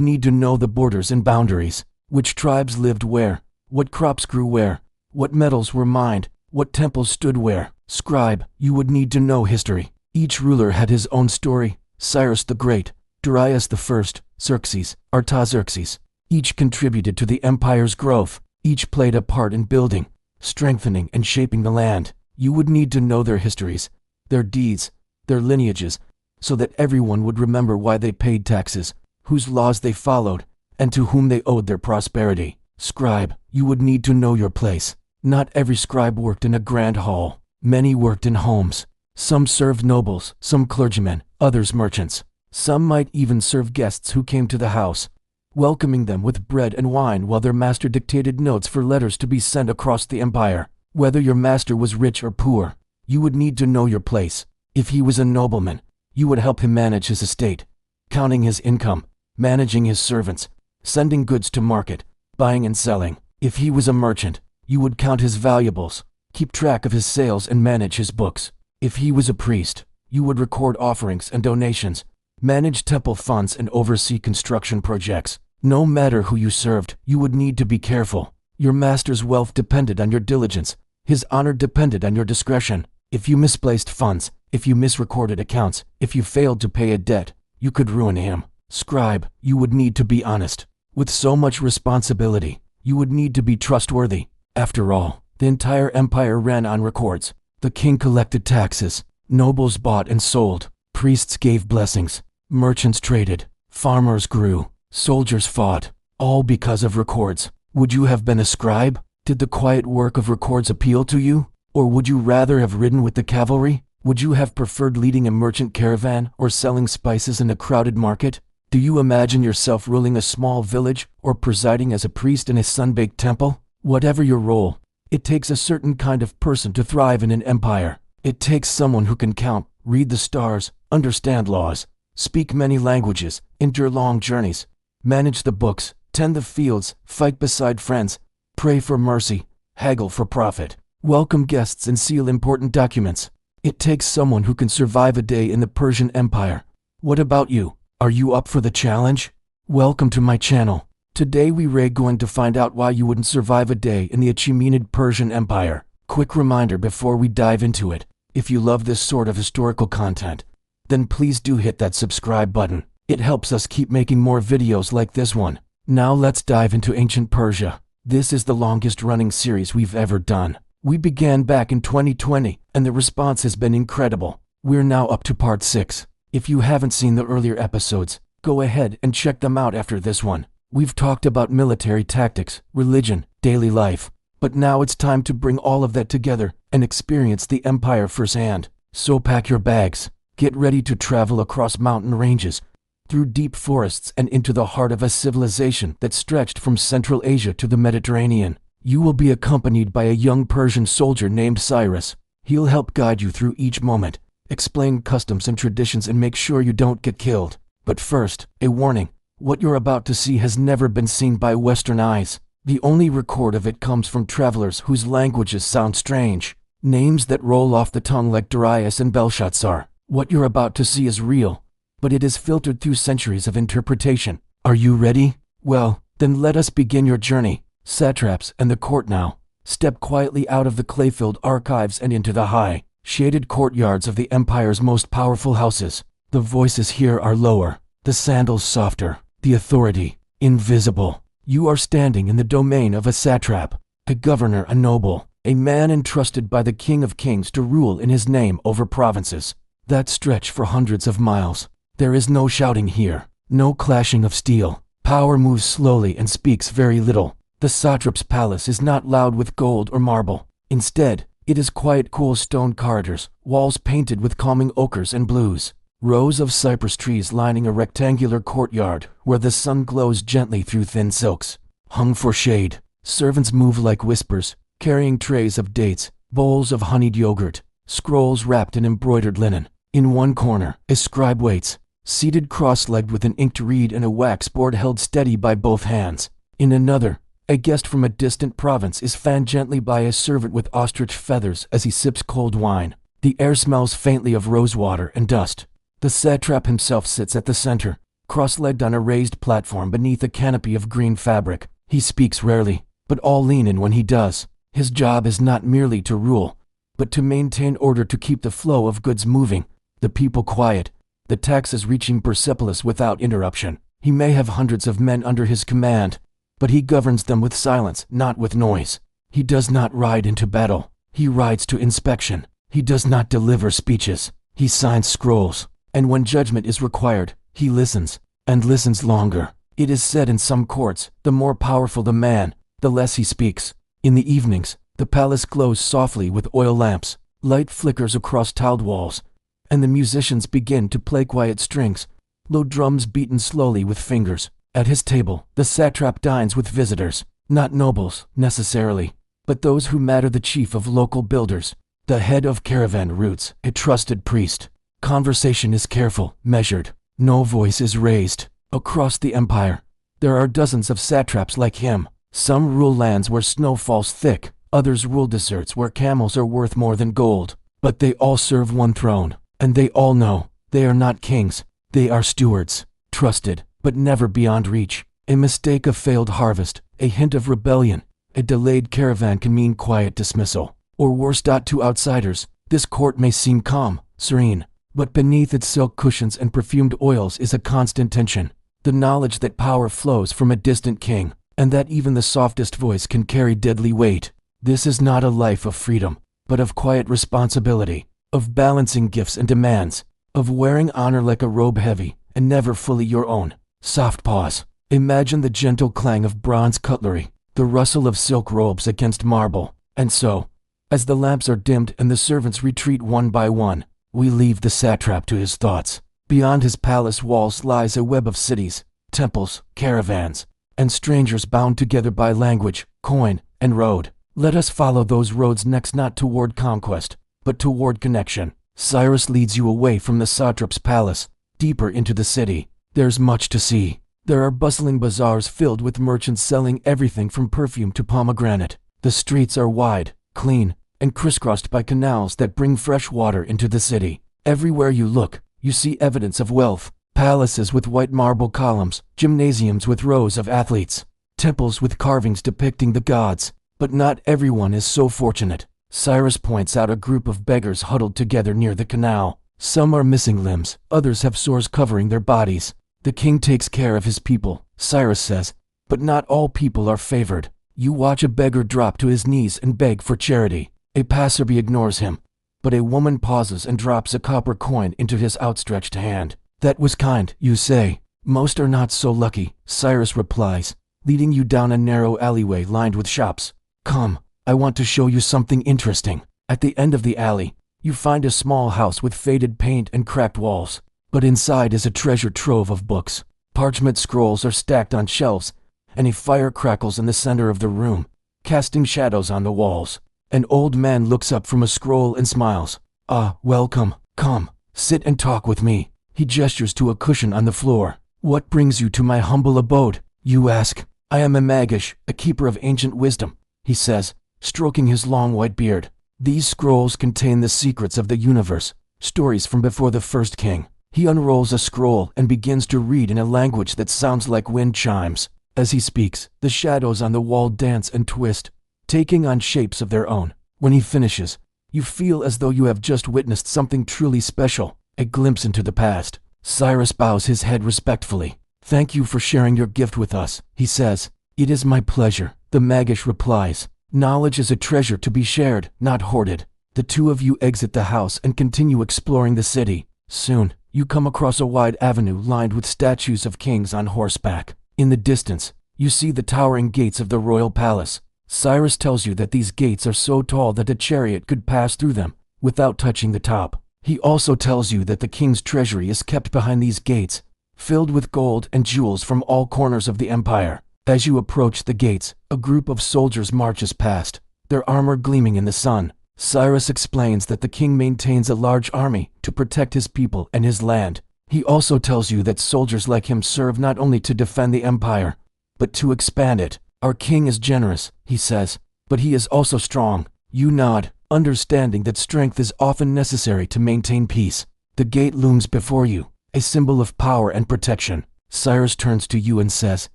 need to know the borders and boundaries, which tribes lived where, what crops grew where, what metals were mined, what temples stood where. Scribe, you would need to know history. Each ruler had his own story. Cyrus the Great, Darius the First, Xerxes, Artaxerxes. Each contributed to the empire's growth. Each played a part in building, strengthening, and shaping the land. You would need to know their histories, their deeds, their lineages, so that everyone would remember why they paid taxes, whose laws they followed, and to whom they owed their prosperity. Scribe, you would need to know your place. Not every scribe worked in a grand hall. Many worked in homes. Some served nobles, some clergymen, others merchants. Some might even serve guests who came to the house, welcoming them with bread and wine while their master dictated notes for letters to be sent across the empire. Whether your master was rich or poor, you would need to know your place. If he was a nobleman, you would help him manage his estate, counting his income, managing his servants, sending goods to market, buying and selling. If he was a merchant, you would count his valuables, keep track of his sales, and manage his books. If he was a priest, you would record offerings and donations, manage temple funds, and oversee construction projects. No matter who you served, you would need to be careful. Your master's wealth depended on your diligence. His honor depended on your discretion. If you misplaced funds, if you misrecorded accounts, if you failed to pay a debt, you could ruin him. Scribe, you would need to be honest. With so much responsibility, you would need to be trustworthy. After all, the entire empire ran on records. The king collected taxes, nobles bought and sold, priests gave blessings, merchants traded, farmers grew, soldiers fought, all because of records. Would you have been a scribe? Did the quiet work of records appeal to you? Or would you rather have ridden with the cavalry? Would you have preferred leading a merchant caravan or selling spices in a crowded market? Do you imagine yourself ruling a small village or presiding as a priest in a sun-baked temple? Whatever your role, It takes a certain kind of person to thrive in an empire. It takes someone who can count, read the stars, understand laws, speak many languages, endure long journeys, manage the books, tend the fields, fight beside friends, pray for mercy, haggle for profit, welcome guests and seal important documents. It takes someone who can survive a day in the Persian Empire. What about you? Are you up for the challenge? Welcome to my channel. Today we're going to find out why you wouldn't survive a day in the Achaemenid Persian Empire. Quick reminder before we dive into it. If you love this sort of historical content, then please do hit that subscribe button. It helps us keep making more videos like this one. Now let's dive into ancient Persia. This is the longest running series we've ever done. We began back in 2020, and the response has been incredible. We're now up to part 6. If you haven't seen the earlier episodes, go ahead and check them out after this one. We've talked about military tactics, religion, daily life, but now it's time to bring all of that together and experience the empire firsthand. So pack your bags, get ready to travel across mountain ranges, through deep forests and into the heart of a civilization that stretched from Central Asia to the Mediterranean. You will be accompanied by a young Persian soldier named Cyrus. He'll help guide you through each moment, explain customs and traditions, and make sure you don't get killed. But first, a warning. What you're about to see has never been seen by Western eyes. The only record of it comes from travelers whose languages sound strange. Names that roll off the tongue like Darius and Belshazzar. What you're about to see is real, but it is filtered through centuries of interpretation. Are you ready? Well, then let us begin your journey. Satraps and the court now. Step quietly out of the clay-filled archives and into the high, shaded courtyards of the empire's most powerful houses. The voices here are lower, the sandals softer, the authority invisible. You are standing in the domain of a satrap, a governor, a noble, a man entrusted by the King of Kings to rule in his name over provinces that stretch for hundreds of miles. There is no shouting here, no clashing of steel. Power moves slowly and speaks very little. The satrap's palace is not loud with gold or marble. Instead, it is quiet, cool stone corridors, walls painted with calming ochres and blues. Rows of cypress trees lining a rectangular courtyard where the sun glows gently through thin silks, hung for shade. Servants move like whispers, carrying trays of dates, bowls of honeyed yogurt, scrolls wrapped in embroidered linen. In one corner, a scribe waits, seated cross-legged with an ink to read and a wax board held steady by both hands. In another, a guest from a distant province is fanned gently by a servant with ostrich feathers as he sips cold wine. The air smells faintly of rosewater and dust. The satrap himself sits at the center, cross-legged on a raised platform beneath a canopy of green fabric. He speaks rarely, but all lean in when he does. His job is not merely to rule, but to maintain order, to keep the flow of goods moving, the people quiet, the taxes reaching Persepolis without interruption. He may have hundreds of men under his command, but he governs them with silence, not with noise. He does not ride into battle. He rides to inspection. He does not deliver speeches. He signs scrolls. And when judgment is required, he listens, and listens longer. It is said in some courts, the more powerful the man, the less he speaks. In the evenings, the palace glows softly with oil lamps. Light flickers across tiled walls, and the musicians begin to play quiet strings, low drums beaten slowly with fingers. At his table, the satrap dines with visitors, not nobles, necessarily, but those who matter. The chief of local builders, the head of caravan routes, a trusted priest. Conversation is careful, measured. No voice is raised. Across the empire, there are dozens of satraps like him. Some rule lands where snow falls thick, others rule deserts where camels are worth more than gold. But they all serve one throne, and they all know they are not kings. They are stewards, trusted, but never beyond reach. A mistake, a failed harvest, a hint of rebellion, a delayed caravan can mean quiet dismissal. Or worse, to outsiders, this court may seem calm, serene, but beneath its silk cushions and perfumed oils is a constant tension. The knowledge that power flows from a distant king, and that even the softest voice can carry deadly weight. This is not a life of freedom, but of quiet responsibility, of balancing gifts and demands, of wearing honor like a robe, heavy and never fully your own. Soft pause. Imagine the gentle clang of bronze cutlery, the rustle of silk robes against marble. And so, as the lamps are dimmed and the servants retreat one by one, we leave the satrap to his thoughts. Beyond his palace walls lies a web of cities, temples, caravans, and strangers bound together by language, coin, and road. Let us follow those roads next, not toward conquest, but toward connection. Cyrus leads you away from the satrap's palace, deeper into the city. There's much to see. There are bustling bazaars filled with merchants selling everything from perfume to pomegranate. The streets are wide, clean, and crisscrossed by canals that bring fresh water into the city. Everywhere you look, you see evidence of wealth. Palaces with white marble columns, gymnasiums with rows of athletes, temples with carvings depicting the gods. But not everyone is so fortunate. Cyrus points out a group of beggars huddled together near the canal. Some are missing limbs, others have sores covering their bodies. The king takes care of his people, Cyrus says, but not all people are favored. You watch a beggar drop to his knees and beg for charity. A passerby ignores him, but a woman pauses and drops a copper coin into his outstretched hand. That was kind, you say. Most are not so lucky, Cyrus replies, leading you down a narrow alleyway lined with shops. Come, I want to show you something interesting. At the end of the alley, you find a small house with faded paint and cracked walls, but inside is a treasure trove of books. Parchment scrolls are stacked on shelves, and a fire crackles in the center of the room, casting shadows on the walls. An old man looks up from a scroll and smiles. Ah, welcome. Come, sit and talk with me. He gestures to a cushion on the floor. What brings you to my humble abode, you ask? I am a Magish, a keeper of ancient wisdom, he says, stroking his long white beard. These scrolls contain the secrets of the universe, stories from before the first king. He unrolls a scroll and begins to read in a language that sounds like wind chimes. As he speaks, the shadows on the wall dance and twist, taking on shapes of their own. When he finishes, you feel as though you have just witnessed something truly special, a glimpse into the past. Cyrus bows his head respectfully. Thank you for sharing your gift with us, he says. It is my pleasure, the Magish replies. Knowledge is a treasure to be shared, not hoarded. The two of you exit the house and continue exploring the city. Soon, you come across a wide avenue lined with statues of kings on horseback. In the distance, you see the towering gates of the royal palace. Cyrus tells you that these gates are so tall that a chariot could pass through them without touching the top. He also tells you that the king's treasury is kept behind these gates, filled with gold and jewels from all corners of the empire. As you approach the gates, a group of soldiers marches past, their armor gleaming in the sun. Cyrus explains that the king maintains a large army to protect his people and his land. He also tells you that soldiers like him serve not only to defend the empire, but to expand it. Our king is generous, he says, but he is also strong. You nod, understanding that strength is often necessary to maintain peace. The gate looms before you, a symbol of power and protection. Cyrus turns to you and says,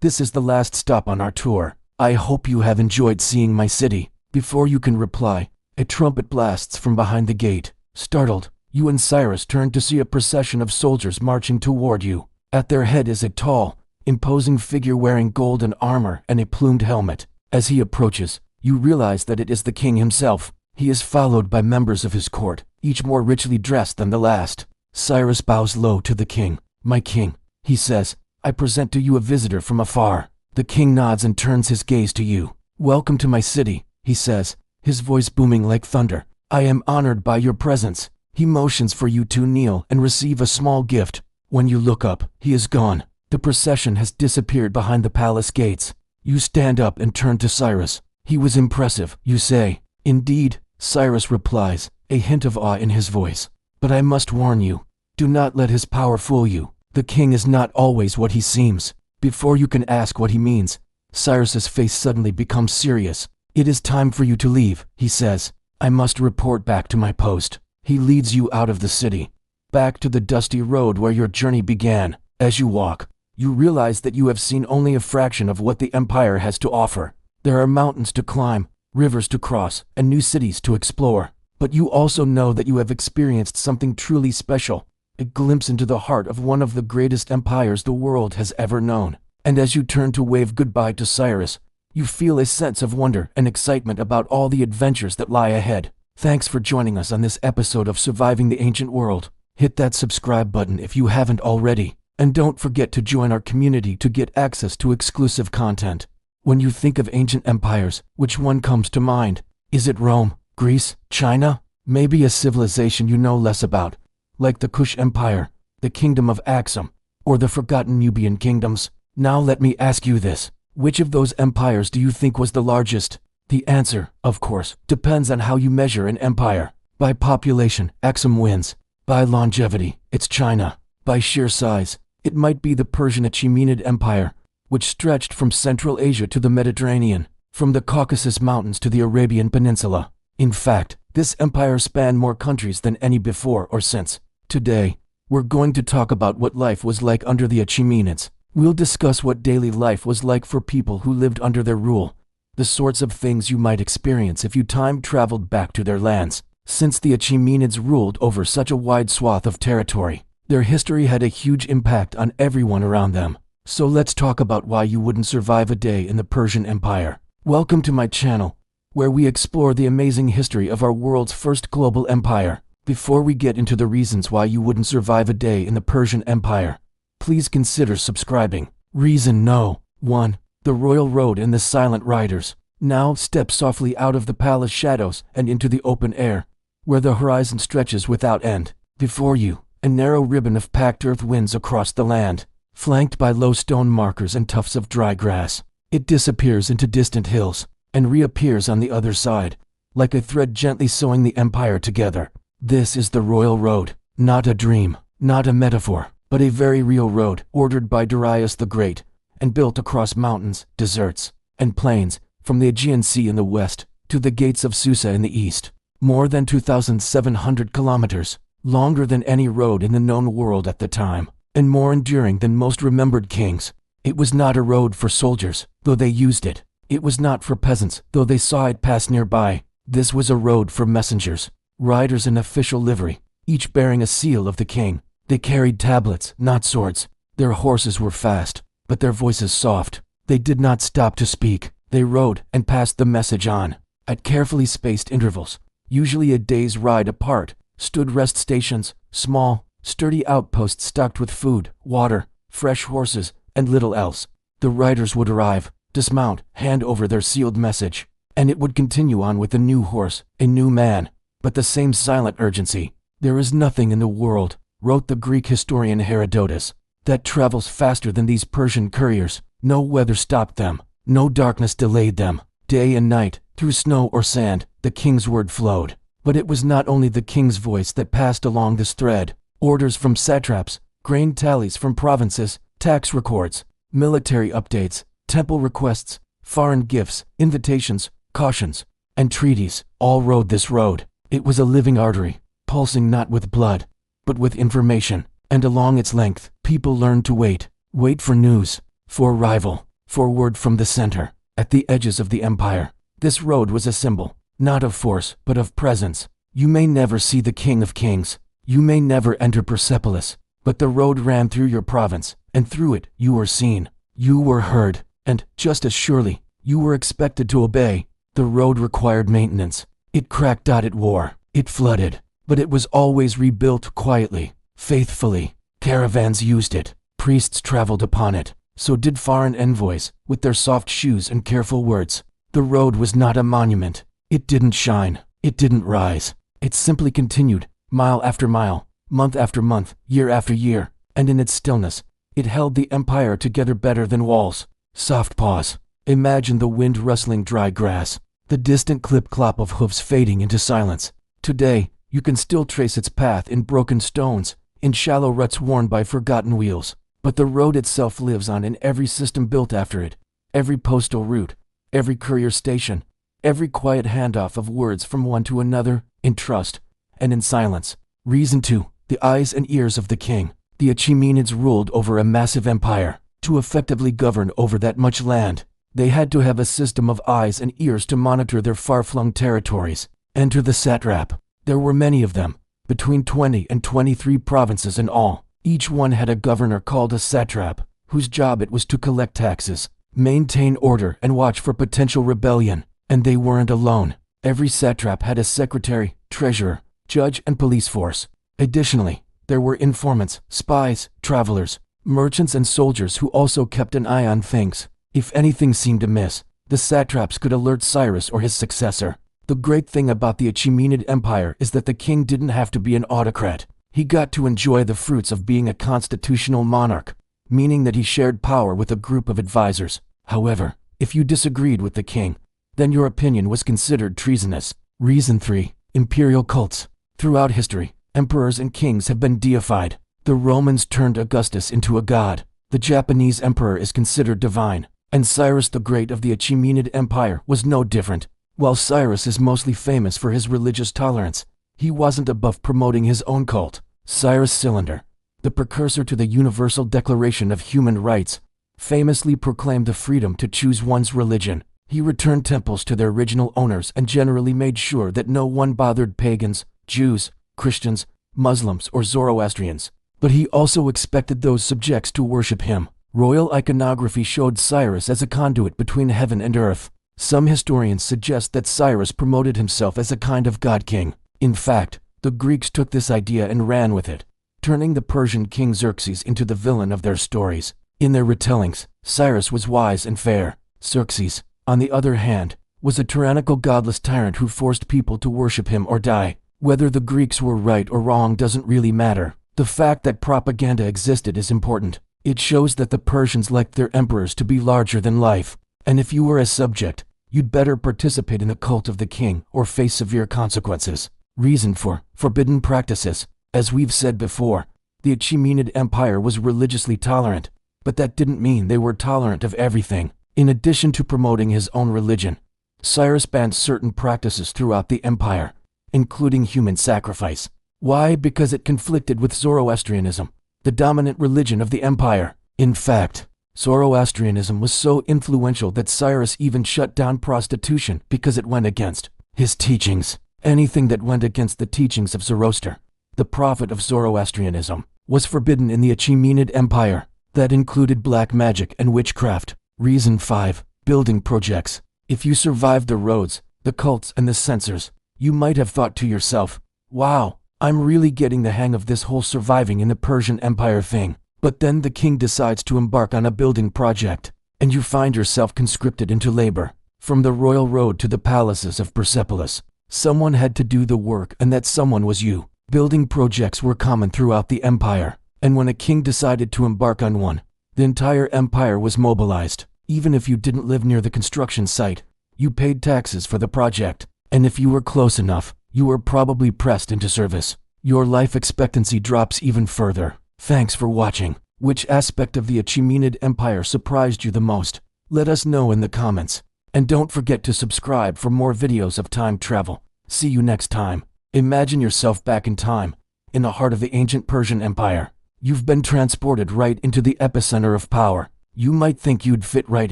"This is the last stop on our tour. I hope you have enjoyed seeing my city." Before you can reply, a trumpet blasts from behind the gate. Startled, you and Cyrus turn to see a procession of soldiers marching toward you. At their head is a tall, imposing figure wearing golden armor and a plumed helmet. As he approaches, you realize that it is the king himself. He is followed by members of his court, each more richly dressed than the last. Cyrus bows low to the king. "My king," he says, "I present to you a visitor from afar." The king nods and turns his gaze to you. "Welcome to my city," he says, his voice booming like thunder. "I am honored by your presence." He motions for you to kneel and receive a small gift. When you look up, he is gone. The procession has disappeared behind the palace gates. You stand up and turn to Cyrus. "He was impressive," you say. "Indeed," Cyrus replies, a hint of awe in his voice. "But I must warn you, do not let his power fool you. The king is not always what he seems." Before you can ask what he means, Cyrus's face suddenly becomes serious. "It is time for you to leave," he says. "I must report back to my post." He leads you out of the city, back to the dusty road where your journey began. As you walk, you realize that you have seen only a fraction of what the empire has to offer. There are mountains to climb, rivers to cross, and new cities to explore. But you also know that you have experienced something truly special, a glimpse into the heart of one of the greatest empires the world has ever known. And as you turn to wave goodbye to Cyrus, you feel a sense of wonder and excitement about all the adventures that lie ahead. Thanks for joining us on this episode of Surviving the Ancient World. Hit that subscribe button if you haven't already. And don't forget to join our community to get access to exclusive content. When you think of ancient empires, which one comes to mind? Is it Rome, Greece, China? Maybe a civilization you know less about, like the Kush Empire, the Kingdom of Axum, or the forgotten Nubian kingdoms? Now let me ask you this. Which of those empires do you think was the largest? The answer, of course, depends on how you measure an empire. By population, Axum wins. By longevity, it's China. By sheer size, it might be the Persian Achaemenid Empire, which stretched from Central Asia to the Mediterranean, from the Caucasus Mountains to the Arabian Peninsula. In fact, this empire spanned more countries than any before or since. Today, we're going to talk about what life was like under the Achaemenids. We'll discuss what daily life was like for people who lived under their rule, the sorts of things you might experience if you time traveled back to their lands. Since the Achaemenids ruled over such a wide swath of territory, their history had a huge impact on everyone around them. So let's talk about why you wouldn't survive a day in the Persian Empire. Welcome to my channel, where we explore the amazing history of our world's first global empire. Before we get into the reasons why you wouldn't survive a day in the Persian Empire, please consider subscribing. Reason no. 1. The royal road and the silent riders. Now step softly out of the palace shadows and into the open air, where the horizon stretches without end. Before you, a narrow ribbon of packed earth winds across the land, flanked by low stone markers and tufts of dry grass. It disappears into distant hills, and reappears on the other side, like a thread gently sewing the empire together. This is the royal road, not a dream, not a metaphor, but a very real road, ordered by Darius the Great, and built across mountains, deserts, and plains, from the Aegean Sea in the west, to the gates of Susa in the east. More than 2,700 kilometers, longer than any road in the known world at the time, and more enduring than most remembered kings. It was not a road for soldiers, though they used it. It was not for peasants, though they saw it pass nearby. This was a road for messengers, riders in official livery, each bearing a seal of the king. They carried tablets, not swords. Their horses were fast, but their voices soft. They did not stop to speak. They rode and passed the message on. At carefully spaced intervals, usually a day's ride apart, stood rest stations, small, sturdy outposts stocked with food, water, fresh horses, and little else. The riders would arrive, dismount, hand over their sealed message, and it would continue on with a new horse, a new man, but the same silent urgency. There is nothing in the world, wrote the Greek historian Herodotus, that travels faster than these Persian couriers. No weather stopped them, no darkness delayed them. Day and night, through snow or sand, the king's word flowed. But it was not only the king's voice that passed along this thread. Orders from satraps, grain tallies from provinces, tax records, military updates, temple requests, foreign gifts, invitations, cautions, and treaties all rode this road. It was a living artery, pulsing not with blood, but with information. And along its length, people learned to wait for news, for arrival, for word from the center. At the edges of the empire, this road was a symbol, not of force, but of presence. You may never see the King of Kings. You may never enter Persepolis, but the road ran through your province, and through it you were seen. You were heard, and, just as surely, you were expected to obey. The road required maintenance. It cracked, it wore, it flooded, but it was always rebuilt quietly, faithfully. Caravans used it. Priests traveled upon it. So did foreign envoys, with their soft shoes and careful words. The road was not a monument. It didn't shine. It didn't rise. It simply continued, mile after mile, month after month, year after year, and in its stillness, it held the empire together better than walls. Soft pause. Imagine the wind rustling dry grass, the distant clip-clop of hooves fading into silence. Today, you can still trace its path in broken stones, in shallow ruts worn by forgotten wheels. But the road itself lives on in every system built after it, every postal route, every courier station, every quiet handoff of words from one to another, in trust and in silence. Reason 2. The eyes and ears of the king. The Achaemenids ruled over a massive empire. To effectively govern over that much land, they had to have a system of eyes and ears to monitor their far-flung territories. Enter the satrap. There were many of them, between 20 and 23 provinces in all. Each one had a governor called a satrap, whose job it was to collect taxes, maintain order, and watch for potential rebellion. And they weren't alone. Every satrap had a secretary, treasurer, judge, and police force. Additionally, there were informants, spies, travelers, merchants, and soldiers who also kept an eye on things. If anything seemed amiss, the satraps could alert Cyrus or his successor. The great thing about the Achaemenid Empire is that the king didn't have to be an autocrat. He got to enjoy the fruits of being a constitutional monarch, meaning that he shared power with a group of advisors. However, if you disagreed with the king, then your opinion was considered treasonous. Reason 3. Imperial cults. Throughout history, emperors and kings have been deified. The Romans turned Augustus into a god. The Japanese emperor is considered divine. And Cyrus the Great of the Achaemenid Empire was no different. While Cyrus is mostly famous for his religious tolerance, he wasn't above promoting his own cult. Cyrus Cylinder, the precursor to the Universal Declaration of Human Rights, famously proclaimed the freedom to choose one's religion. He returned temples to their original owners and generally made sure that no one bothered pagans, Jews, Christians, Muslims, or Zoroastrians. But he also expected those subjects to worship him. Royal iconography showed Cyrus as a conduit between heaven and earth. Some historians suggest that Cyrus promoted himself as a kind of god-king. In fact, the Greeks took this idea and ran with it, turning the Persian king Xerxes into the villain of their stories. In their retellings, Cyrus was wise and fair. Xerxes, on the other hand, was a tyrannical godless tyrant who forced people to worship him or die. Whether the Greeks were right or wrong doesn't really matter. The fact that propaganda existed is important. It shows that the Persians liked their emperors to be larger than life. And if you were a subject, you'd better participate in the cult of the king or face severe consequences. Reason 4. Forbidden practices. As we've said before, the Achaemenid Empire was religiously tolerant, but that didn't mean they were tolerant of everything. In addition to promoting his own religion, Cyrus banned certain practices throughout the empire, including human sacrifice. Why? Because it conflicted with Zoroastrianism, the dominant religion of the empire. In fact, Zoroastrianism was so influential that Cyrus even shut down prostitution because it went against his teachings. Anything that went against the teachings of Zoroaster, the prophet of Zoroastrianism, was forbidden in the Achaemenid Empire. That included black magic and witchcraft. Reason 5. Building projects. If you survived the roads, the cults, and the censors, you might have thought to yourself, wow, I'm really getting the hang of this whole surviving in the Persian Empire thing. But then the king decides to embark on a building project, and you find yourself conscripted into labor. From the royal road to the palaces of Persepolis, someone had to do the work, and that someone was you. Building projects were common throughout the empire, and when a king decided to embark on one, the entire empire was mobilized. Even if you didn't live near the construction site, you paid taxes for the project, and if you were close enough, you were probably pressed into service. Your life expectancy drops even further. Thanks for watching. Which aspect of the Achaemenid Empire surprised you the most? Let us know in the comments. And don't forget to subscribe for more videos of time travel. See you next time. Imagine yourself back in time, in the heart of the ancient Persian Empire. You've been transported right into the epicenter of power. You might think you'd fit right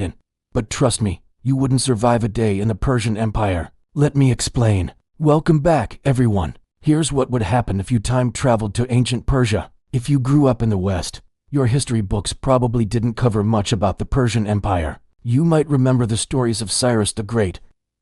in, but trust me, you wouldn't survive a day in the Persian Empire. Let me explain. Welcome back, everyone. Here's what would happen if you time traveled to ancient Persia. If you grew up in the West, your history books probably didn't cover much about the Persian Empire. You might remember the stories of Cyrus the Great,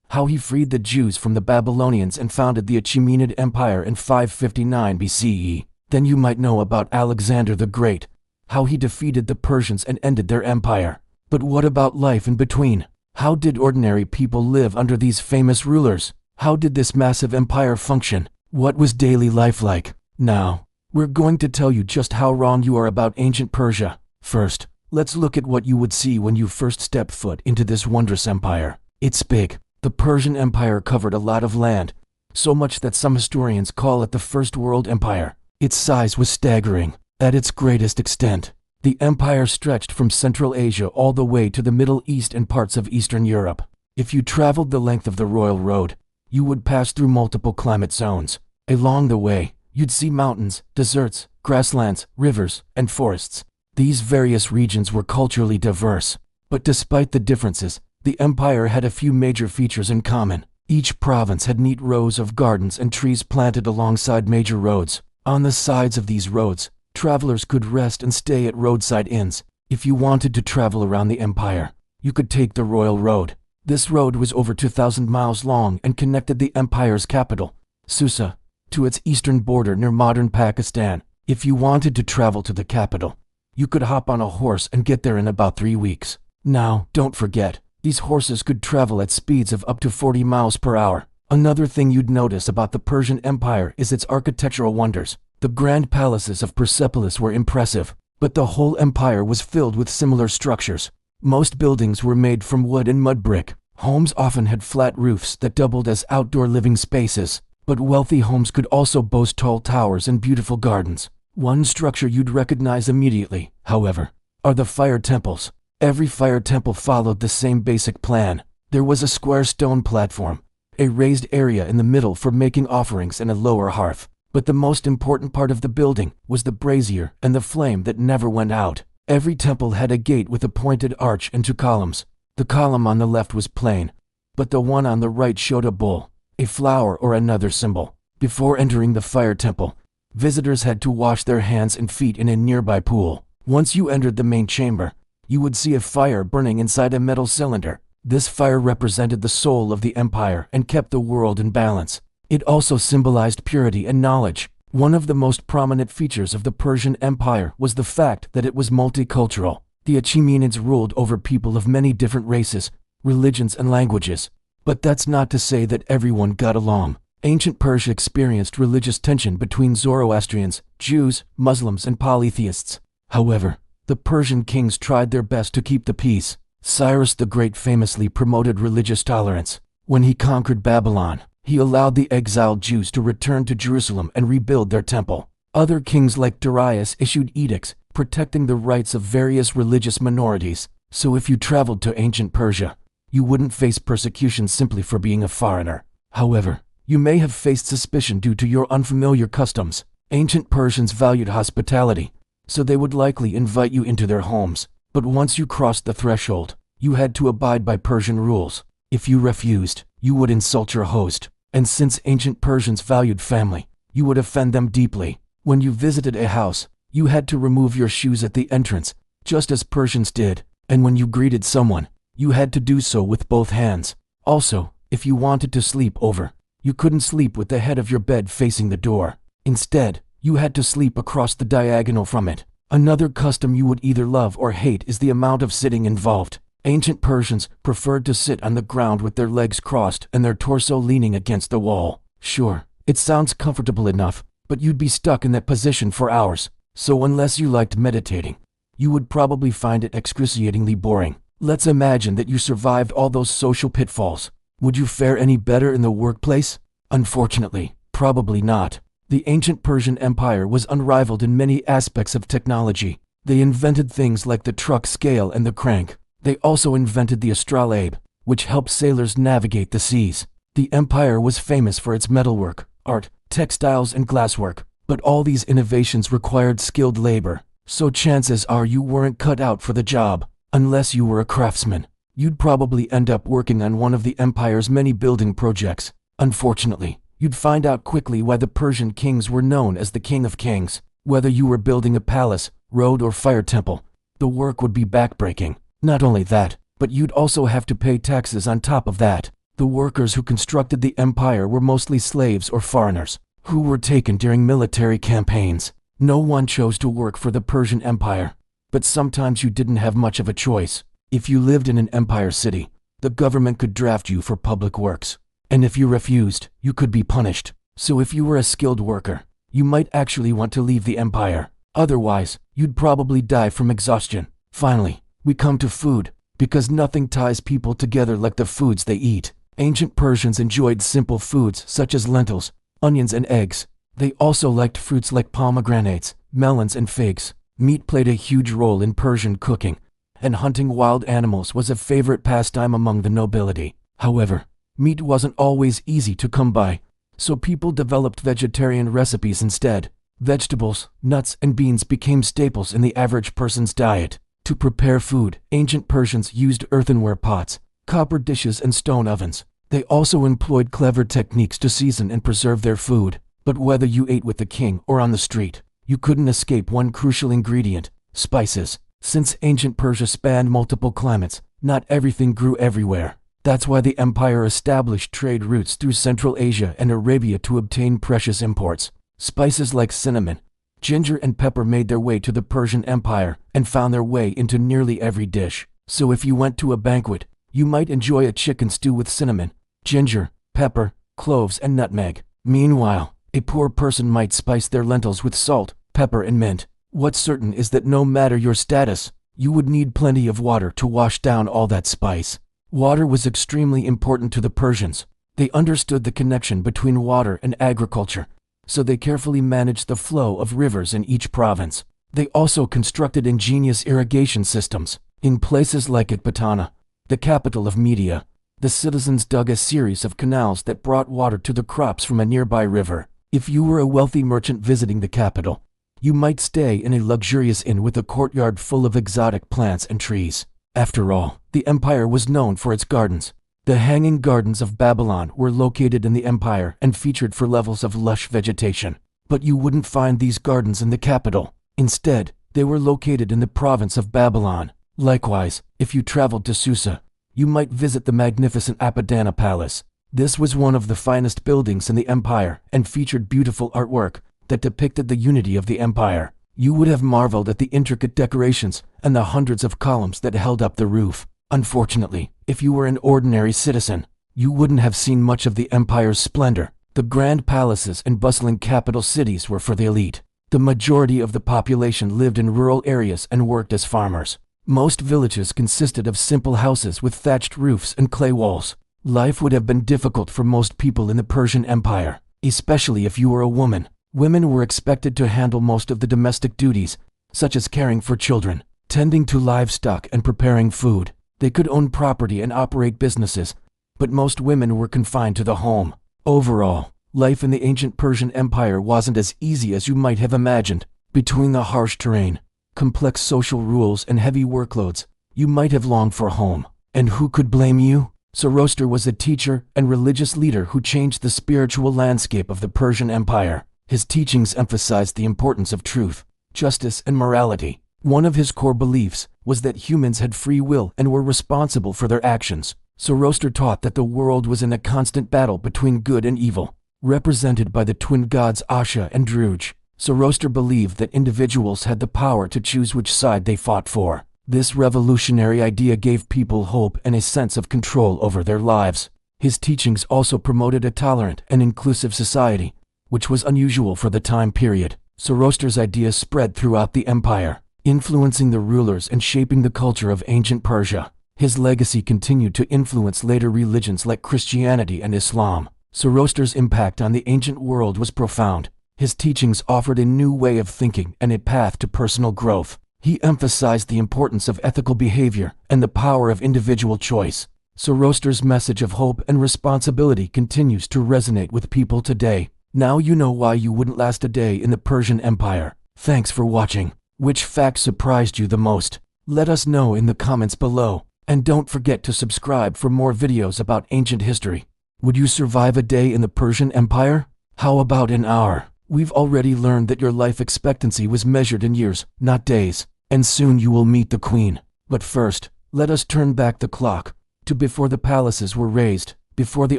how he freed the Jews from the Babylonians and founded the Achaemenid Empire in 559 BCE. Then you might know about Alexander the Great, how he defeated the Persians and ended their empire. But what about life in between? How did ordinary people live under these famous rulers? How did this massive empire function? What was daily life like? Now, we're going to tell you just how wrong you are about ancient Persia. First, let's look at what you would see when you first step foot into this wondrous empire. It's big. The Persian Empire covered a lot of land, so much that some historians call it the First World Empire. Its size was staggering. At its greatest extent, the empire stretched from Central Asia all the way to the Middle East and parts of Eastern Europe. If you traveled the length of the Royal Road, you would pass through multiple climate zones. Along the way, you'd see mountains, deserts, grasslands, rivers, and forests. These various regions were culturally diverse, but despite the differences, the empire had a few major features in common. Each province had neat rows of gardens and trees planted alongside major roads. On the sides of these roads, travelers could rest and stay at roadside inns. If you wanted to travel around the empire, you could take the Royal Road. This road was over 2,000 miles long and connected the empire's capital, Susa, to its eastern border near modern Pakistan. If you wanted to travel to the capital, you could hop on a horse and get there in about 3 weeks. Now, don't forget, these horses could travel at speeds of up to 40 miles per hour. Another thing you'd notice about the Persian Empire is its architectural wonders. The grand palaces of Persepolis were impressive, but the whole empire was filled with similar structures. Most buildings were made from wood and mud brick. Homes often had flat roofs that doubled as outdoor living spaces, but wealthy homes could also boast tall towers and beautiful gardens. One structure you'd recognize immediately, however, are the fire temples. Every fire temple followed the same basic plan. There was a square stone platform, a raised area in the middle for making offerings, and a lower hearth. But the most important part of the building was the brazier and the flame that never went out. Every temple had a gate with a pointed arch and 2 columns. The column on the left was plain, but the one on the right showed a bull, a flower, or another symbol. Before entering the fire temple, visitors had to wash their hands and feet in a nearby pool. Once you entered the main chamber, you would see a fire burning inside a metal cylinder. This fire represented the soul of the empire and kept the world in balance. It also symbolized purity and knowledge. One of the most prominent features of the Persian Empire was the fact that it was multicultural. The Achaemenids ruled over people of many different races, religions, and languages. But that's not to say that everyone got along. Ancient Persia experienced religious tension between Zoroastrians, Jews, Muslims, and polytheists. However, the Persian kings tried their best to keep the peace. Cyrus the Great famously promoted religious tolerance. When he conquered Babylon, he allowed the exiled Jews to return to Jerusalem and rebuild their temple. Other kings like Darius issued edicts protecting the rights of various religious minorities. So if you traveled to ancient Persia, you wouldn't face persecution simply for being a foreigner. However, you may have faced suspicion due to your unfamiliar customs. Ancient Persians valued hospitality, so they would likely invite you into their homes. But once you crossed the threshold, you had to abide by Persian rules. If you refused, you would insult your host. And since ancient Persians valued family, you would offend them deeply. When you visited a house, you had to remove your shoes at the entrance, just as Persians did. And when you greeted someone, you had to do so with both hands. Also, if you wanted to sleep over, you couldn't sleep with the head of your bed facing the door. Instead, you had to sleep across the diagonal from it. Another custom you would either love or hate is the amount of sitting involved. Ancient Persians preferred to sit on the ground with their legs crossed and their torso leaning against the wall. Sure, it sounds comfortable enough, but you'd be stuck in that position for hours. So unless you liked meditating, you would probably find it excruciatingly boring. Let's imagine that you survived all those social pitfalls. Would you fare any better in the workplace? Unfortunately, probably not. The ancient Persian Empire was unrivaled in many aspects of technology. They invented things like the truck scale and the crank. They also invented the astrolabe, which helped sailors navigate the seas. The empire was famous for its metalwork, art, textiles, and glasswork. But all these innovations required skilled labor, so chances are you weren't cut out for the job. Unless you were a craftsman, you'd probably end up working on one of the empire's many building projects. Unfortunately, you'd find out quickly why the Persian kings were known as the King of Kings. Whether you were building a palace, road, or fire temple, the work would be backbreaking. Not only that, but you'd also have to pay taxes on top of that. The workers who constructed the empire were mostly slaves or foreigners, who were taken during military campaigns. No one chose to work for the Persian Empire, but sometimes you didn't have much of a choice. If you lived in an empire city, the government could draft you for public works, and if you refused, you could be punished. So if you were a skilled worker, you might actually want to leave the empire. Otherwise, you'd probably die from exhaustion. Finally, we come to food, because nothing ties people together like the foods they eat. Ancient Persians enjoyed simple foods such as lentils, onions, and eggs. They also liked fruits like pomegranates, melons, and figs. Meat played a huge role in Persian cooking, and hunting wild animals was a favorite pastime among the nobility. However, meat wasn't always easy to come by, so people developed vegetarian recipes instead. Vegetables, nuts, and beans became staples in the average person's diet. To prepare food, ancient Persians used earthenware pots, copper dishes, and stone ovens. They also employed clever techniques to season and preserve their food. But whether you ate with the king or on the street, you couldn't escape one crucial ingredient: spices. Since ancient Persia spanned multiple climates, not everything grew everywhere. That's why the empire established trade routes through Central Asia and Arabia to obtain precious imports. Spices like cinnamon, ginger, and pepper made their way to the Persian Empire and found their way into nearly every dish. So if you went to a banquet, you might enjoy a chicken stew with cinnamon, ginger, pepper, cloves, and nutmeg. Meanwhile, a poor person might spice their lentils with salt, pepper, and mint. What's certain is that no matter your status, you would need plenty of water to wash down all that spice. Water was extremely important to the Persians. They understood the connection between water and agriculture, so they carefully managed the flow of rivers in each province. They also constructed ingenious irrigation systems. In places like Ecbatana, the capital of Media, the citizens dug a series of canals that brought water to the crops from a nearby river. If you were a wealthy merchant visiting the capital, you might stay in a luxurious inn with a courtyard full of exotic plants and trees. After all, the empire was known for its gardens. The Hanging Gardens of Babylon were located in the empire and featured for levels of lush vegetation. But you wouldn't find these gardens in the capital. Instead, they were located in the province of Babylon. Likewise, if you traveled to Susa, you might visit the magnificent Apadana Palace. This was one of the finest buildings in the empire and featured beautiful artwork that depicted the unity of the empire. You would have marveled at the intricate decorations and the hundreds of columns that held up the roof. Unfortunately, if you were an ordinary citizen, you wouldn't have seen much of the empire's splendor. The grand palaces and bustling capital cities were for the elite. The majority of the population lived in rural areas and worked as farmers. Most villages consisted of simple houses with thatched roofs and clay walls. Life would have been difficult for most people in the Persian Empire, especially if you were a woman. Women were expected to handle most of the domestic duties, such as caring for children, tending to livestock, and preparing food. They could own property and operate businesses, but most women were confined to the home. Overall, life in the ancient Persian Empire wasn't as easy as you might have imagined. Between the harsh terrain, complex social rules, and heavy workloads, you might have longed for home. And who could blame you? Zoroaster was a teacher and religious leader who changed the spiritual landscape of the Persian Empire. His teachings emphasized the importance of truth, justice, and morality. One of his core beliefs was that humans had free will and were responsible for their actions. Zoroaster taught that the world was in a constant battle between good and evil, represented by the twin gods Asha and Druj. Zoroaster believed that individuals had the power to choose which side they fought for. This revolutionary idea gave people hope and a sense of control over their lives. His teachings also promoted a tolerant and inclusive society, which was unusual for the time period. Zoroaster's ideas spread throughout the empire, influencing the rulers and shaping the culture of ancient Persia. His legacy continued to influence later religions like Christianity and Islam. Zoroaster's impact on the ancient world was profound. His teachings offered a new way of thinking and a path to personal growth. He emphasized the importance of ethical behavior and the power of individual choice. Zoroaster's message of hope and responsibility continues to resonate with people today. Now you know why you wouldn't last a day in the Persian Empire. Thanks for watching. Which fact surprised you the most? Let us know in the comments below. And don't forget to subscribe for more videos about ancient history. Would you survive a day in the Persian Empire? How about an hour? We've already learned that your life expectancy was measured in years, not days. And soon you will meet the queen. But first, let us turn back the clock to before the palaces were raised, before the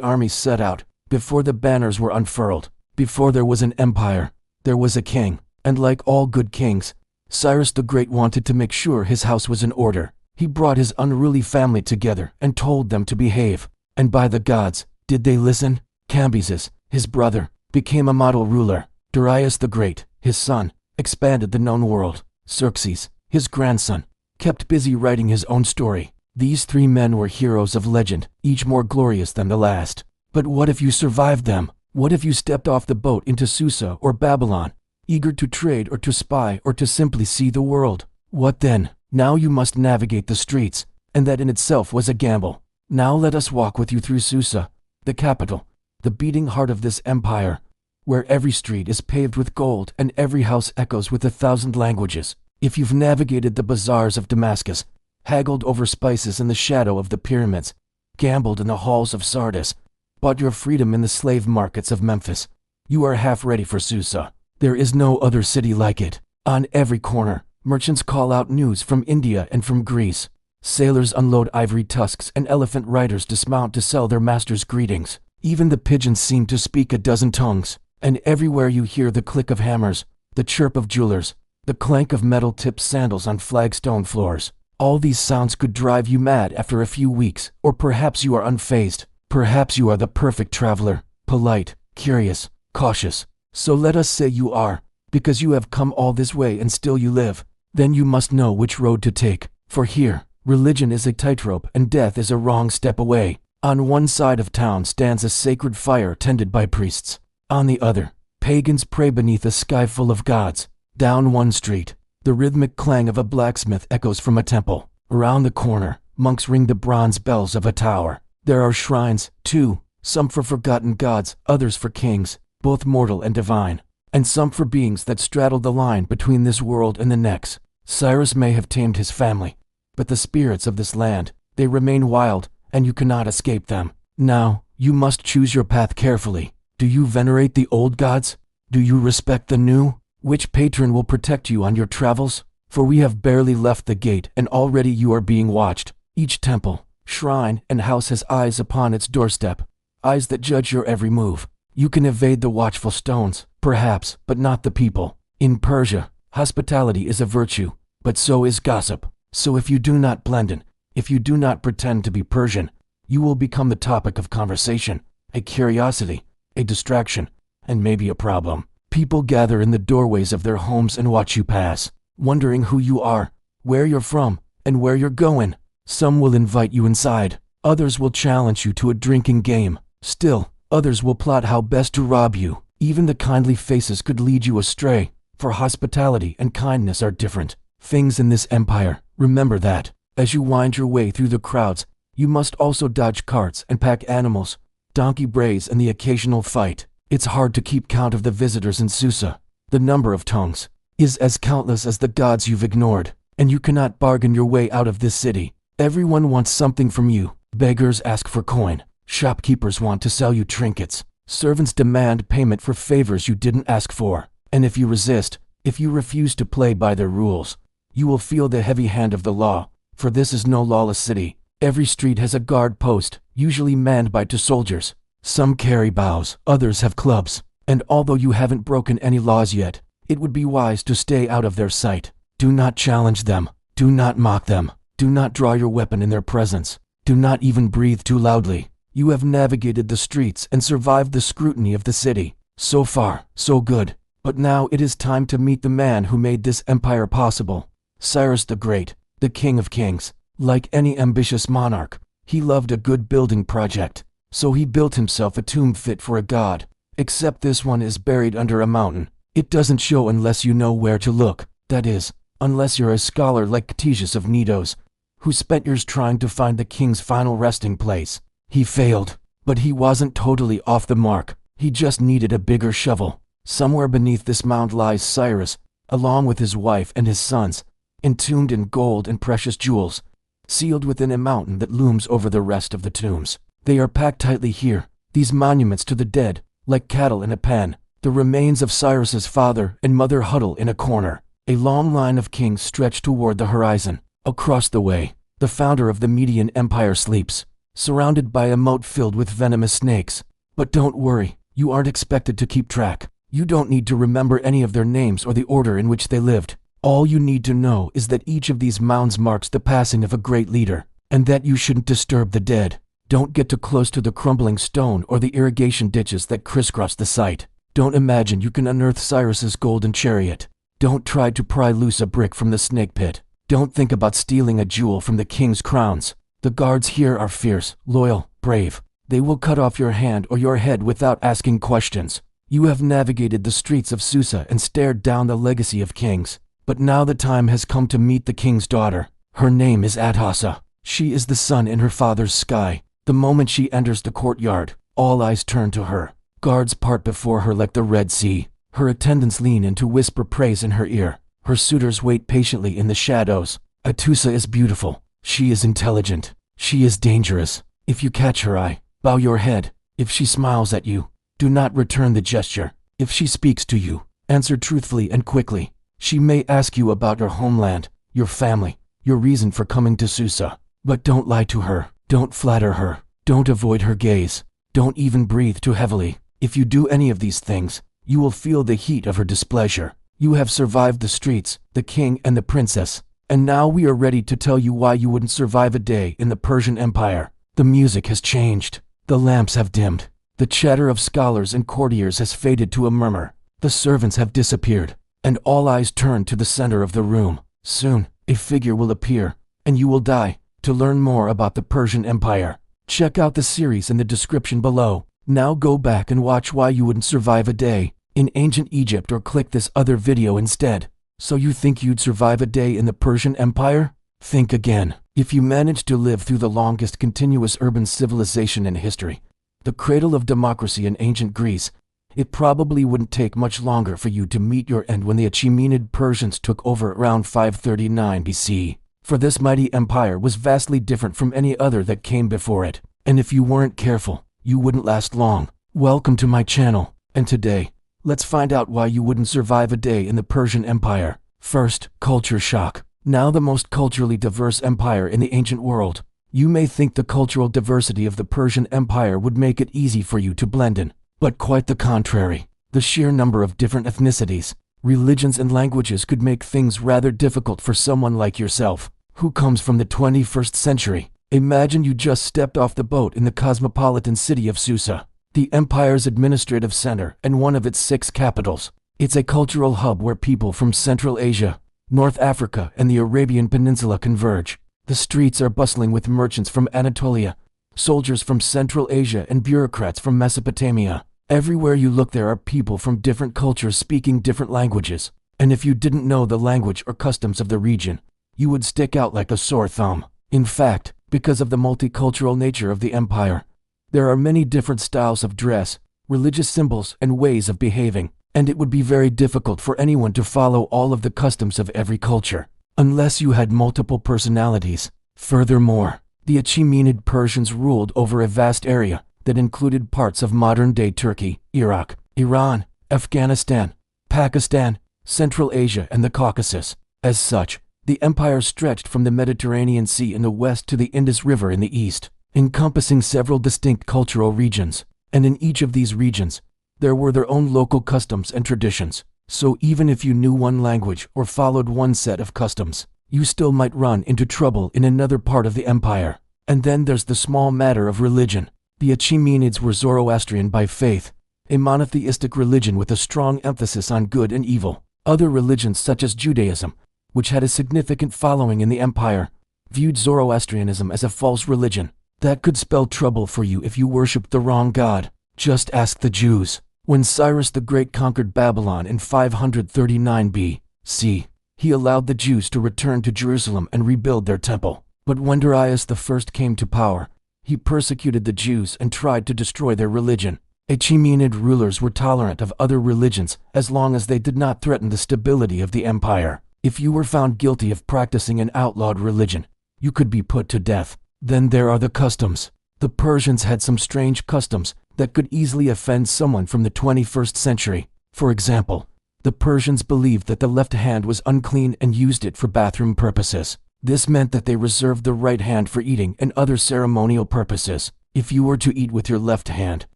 armies set out, before the banners were unfurled. Before there was an empire, there was a king. And like all good kings, Cyrus the Great wanted to make sure his house was in order. He brought his unruly family together and told them to behave. And by the gods, did they listen? Cambyses, his brother, became a model ruler. Darius the Great, his son, expanded the known world. Xerxes, his grandson, kept busy writing his own story. These three men were heroes of legend, each more glorious than the last. But what if you survived them? What if you stepped off the boat into Susa or Babylon, eager to trade or to spy or to simply see the world? What then? Now you must navigate the streets, and that in itself was a gamble. Now let us walk with you through Susa, the capital, the beating heart of this empire, where every street is paved with gold and every house echoes with 1,000 languages. If you've navigated the bazaars of Damascus, haggled over spices in the shadow of the pyramids, gambled in the halls of Sardis, bought your freedom in the slave markets of Memphis, you are half ready for Susa. There is no other city like it. On every corner, merchants call out news from India and from Greece. Sailors unload ivory tusks and elephant riders dismount to sell their masters' greetings. Even the pigeons seem to speak a dozen tongues. And everywhere you hear the click of hammers, the chirp of jewelers, the clank of metal-tipped sandals on flagstone floors. All these sounds could drive you mad after a few weeks, or perhaps you are unfazed. Perhaps you are the perfect traveler, polite, curious, cautious. So let us say you are, because you have come all this way and still you live. Then you must know which road to take, for here, Religion is a tightrope and death is a wrong step away. On one side of town stands a sacred fire tended by priests. On the other, pagans pray beneath a sky full of gods. Down one street, the rhythmic clang of a blacksmith echoes from a temple. Around the corner, monks ring the bronze bells of a tower. There are shrines, too, some for forgotten gods, others for kings, both mortal and divine, and some for beings that straddle the line between this world and the next. Cyrus may have tamed his family, but the spirits of this land, they remain wild, and you cannot escape them. Now, you must choose your path carefully. Do you venerate the old gods? Do you respect the new? Which patron will protect you on your travels? For we have barely left the gate and already you are being watched. Each temple, shrine, and house has eyes upon its doorstep, eyes that judge your every move. You can evade the watchful stones, perhaps, but not the people. In Persia, hospitality is a virtue, but so is gossip. So if you do not blend in, if you do not pretend to be Persian, you will become the topic of conversation, a curiosity, a distraction, and maybe a problem. People gather in the doorways of their homes and watch you pass, wondering who you are, where you're from, and where you're going. Some will invite you inside, others will challenge you to a drinking game. Still, others will plot how best to rob you. Even the kindly faces could lead you astray, for hospitality and kindness are different things in this empire. Remember that. As you wind your way through the crowds, you must also dodge carts and pack animals, donkey brays, and the occasional fight. It's hard to keep count of the visitors in Susa. The number of tongues is as countless as the gods you've ignored, and you cannot bargain your way out of this city. Everyone wants something from you. Beggars ask for coin. Shopkeepers want to sell you trinkets. Servants demand payment for favors you didn't ask for. And if you resist, if you refuse to play by their rules, you will feel the heavy hand of the law, for this is no lawless city. Every street has a guard post, usually manned by 2 soldiers. Some carry bows, others have clubs, and although you haven't broken any laws yet, it would be wise to stay out of their sight. Do not challenge them. Do not mock them. Do not draw your weapon in their presence. Do not even breathe too loudly. You have navigated the streets and survived the scrutiny of the city. So far, so good. But now it is time to meet the man who made this empire possible. Cyrus the Great, the King of Kings. Like any ambitious monarch, he loved a good building project. So he built himself a tomb fit for a god. Except this one is buried under a mountain. It doesn't show unless you know where to look. That is, unless you're a scholar like Ctesias of Knidos, who spent years trying to find the king's final resting place. He failed, but he wasn't totally off the mark. He just needed a bigger shovel. Somewhere beneath this mound lies Cyrus, along with his wife and his sons, entombed in gold and precious jewels, sealed within a mountain that looms over the rest of the tombs. They are packed tightly here, these monuments to the dead, like cattle in a pen. The remains of Cyrus's father and mother huddle in a corner. A long line of kings stretch toward the horizon. Across the way, the founder of the Median Empire sleeps, surrounded by a moat filled with venomous snakes. But don't worry, you aren't expected to keep track. You don't need to remember any of their names or the order in which they lived. All you need to know is that each of these mounds marks the passing of a great leader, and that you shouldn't disturb the dead. Don't get too close to the crumbling stone or the irrigation ditches that crisscross the site. Don't imagine you can unearth Cyrus's golden chariot. Don't try to pry loose a brick from the snake pit. Don't think about stealing a jewel from the king's crowns. The guards here are fierce, loyal, brave. They will cut off your hand or your head without asking questions. You have navigated the streets of Susa and stared down the legacy of kings. But now the time has come to meet the king's daughter. Her name is Atassa. She is the sun in her father's sky. The moment she enters the courtyard, all eyes turn to her. Guards part before her like the Red Sea. Her attendants lean in to whisper praise in her ear. Her suitors wait patiently in the shadows. Atassa is beautiful. She is intelligent. She is dangerous. If you catch her eye, bow your head. If she smiles at you, do not return the gesture. If she speaks to you, answer truthfully and quickly. She may ask you about your homeland, your family, your reason for coming to Susa. But don't lie to her. Don't flatter her. Don't avoid her gaze. Don't even breathe too heavily. If you do any of these things, you will feel the heat of her displeasure. You have survived the streets, the king and the princess, and now we are ready to tell you why you wouldn't survive a day in the Persian Empire. The music has changed. The lamps have dimmed. The chatter of scholars and courtiers has faded to a murmur. The servants have disappeared, and all eyes turn to the center of the room. Soon, a figure will appear, and you will die. To learn more about the Persian Empire, check out the series in the description below. Now go back and watch why you wouldn't survive a day in ancient Egypt, or click this other video instead. So you think you'd survive a day in the Persian Empire? Think again. If you managed to live through the longest continuous urban civilization in history, the cradle of democracy in ancient Greece, it probably wouldn't take much longer for you to meet your end when the Achaemenid Persians took over around 539 BC. For this mighty empire was vastly different from any other that came before it, and if you weren't careful, you wouldn't last long. Welcome to my channel, and today, let's find out why you wouldn't survive a day in the Persian Empire. First, culture shock. Now the most culturally diverse empire in the ancient world. You may think the cultural diversity of the Persian Empire would make it easy for you to blend in, but quite the contrary. The sheer number of different ethnicities, religions and languages could make things rather difficult for someone like yourself, who comes from the 21st century. Imagine you just stepped off the boat in the cosmopolitan city of Susa, the empire's administrative center and one of its 6 capitals. It's a cultural hub where people from Central Asia, North Africa, and the Arabian Peninsula converge. The streets are bustling with merchants from Anatolia, soldiers from Central Asia, and bureaucrats from Mesopotamia. Everywhere you look there are people from different cultures speaking different languages, and if you didn't know the language or customs of the region, you would stick out like a sore thumb. In fact, because of the multicultural nature of the empire, there are many different styles of dress, religious symbols, and ways of behaving, and it would be very difficult for anyone to follow all of the customs of every culture, unless you had multiple personalities. Furthermore, the Achaemenid Persians ruled over a vast area that included parts of modern-day Turkey, Iraq, Iran, Afghanistan, Pakistan, Central Asia, and the Caucasus. As such, the empire stretched from the Mediterranean Sea in the west to the Indus River in the east, encompassing several distinct cultural regions, and in each of these regions, there were their own local customs and traditions. So even if you knew one language or followed one set of customs, you still might run into trouble in another part of the empire. And then there's the small matter of religion. The Achaemenids were Zoroastrian by faith, a monotheistic religion with a strong emphasis on good and evil. Other religions such as Judaism, which had a significant following in the empire, viewed Zoroastrianism as a false religion that could spell trouble for you if you worshipped the wrong god. Just ask the Jews. When Cyrus the Great conquered Babylon in 539 BC, he allowed the Jews to return to Jerusalem and rebuild their temple. But when Darius I came to power, he persecuted the Jews and tried to destroy their religion. Achaemenid rulers were tolerant of other religions as long as they did not threaten the stability of the empire. If you were found guilty of practicing an outlawed religion, you could be put to death. Then there are the customs. The Persians had some strange customs that could easily offend someone from the 21st century. For example, the Persians believed that the left hand was unclean and used it for bathroom purposes. This meant that they reserved the right hand for eating and other ceremonial purposes. If you were to eat with your left hand,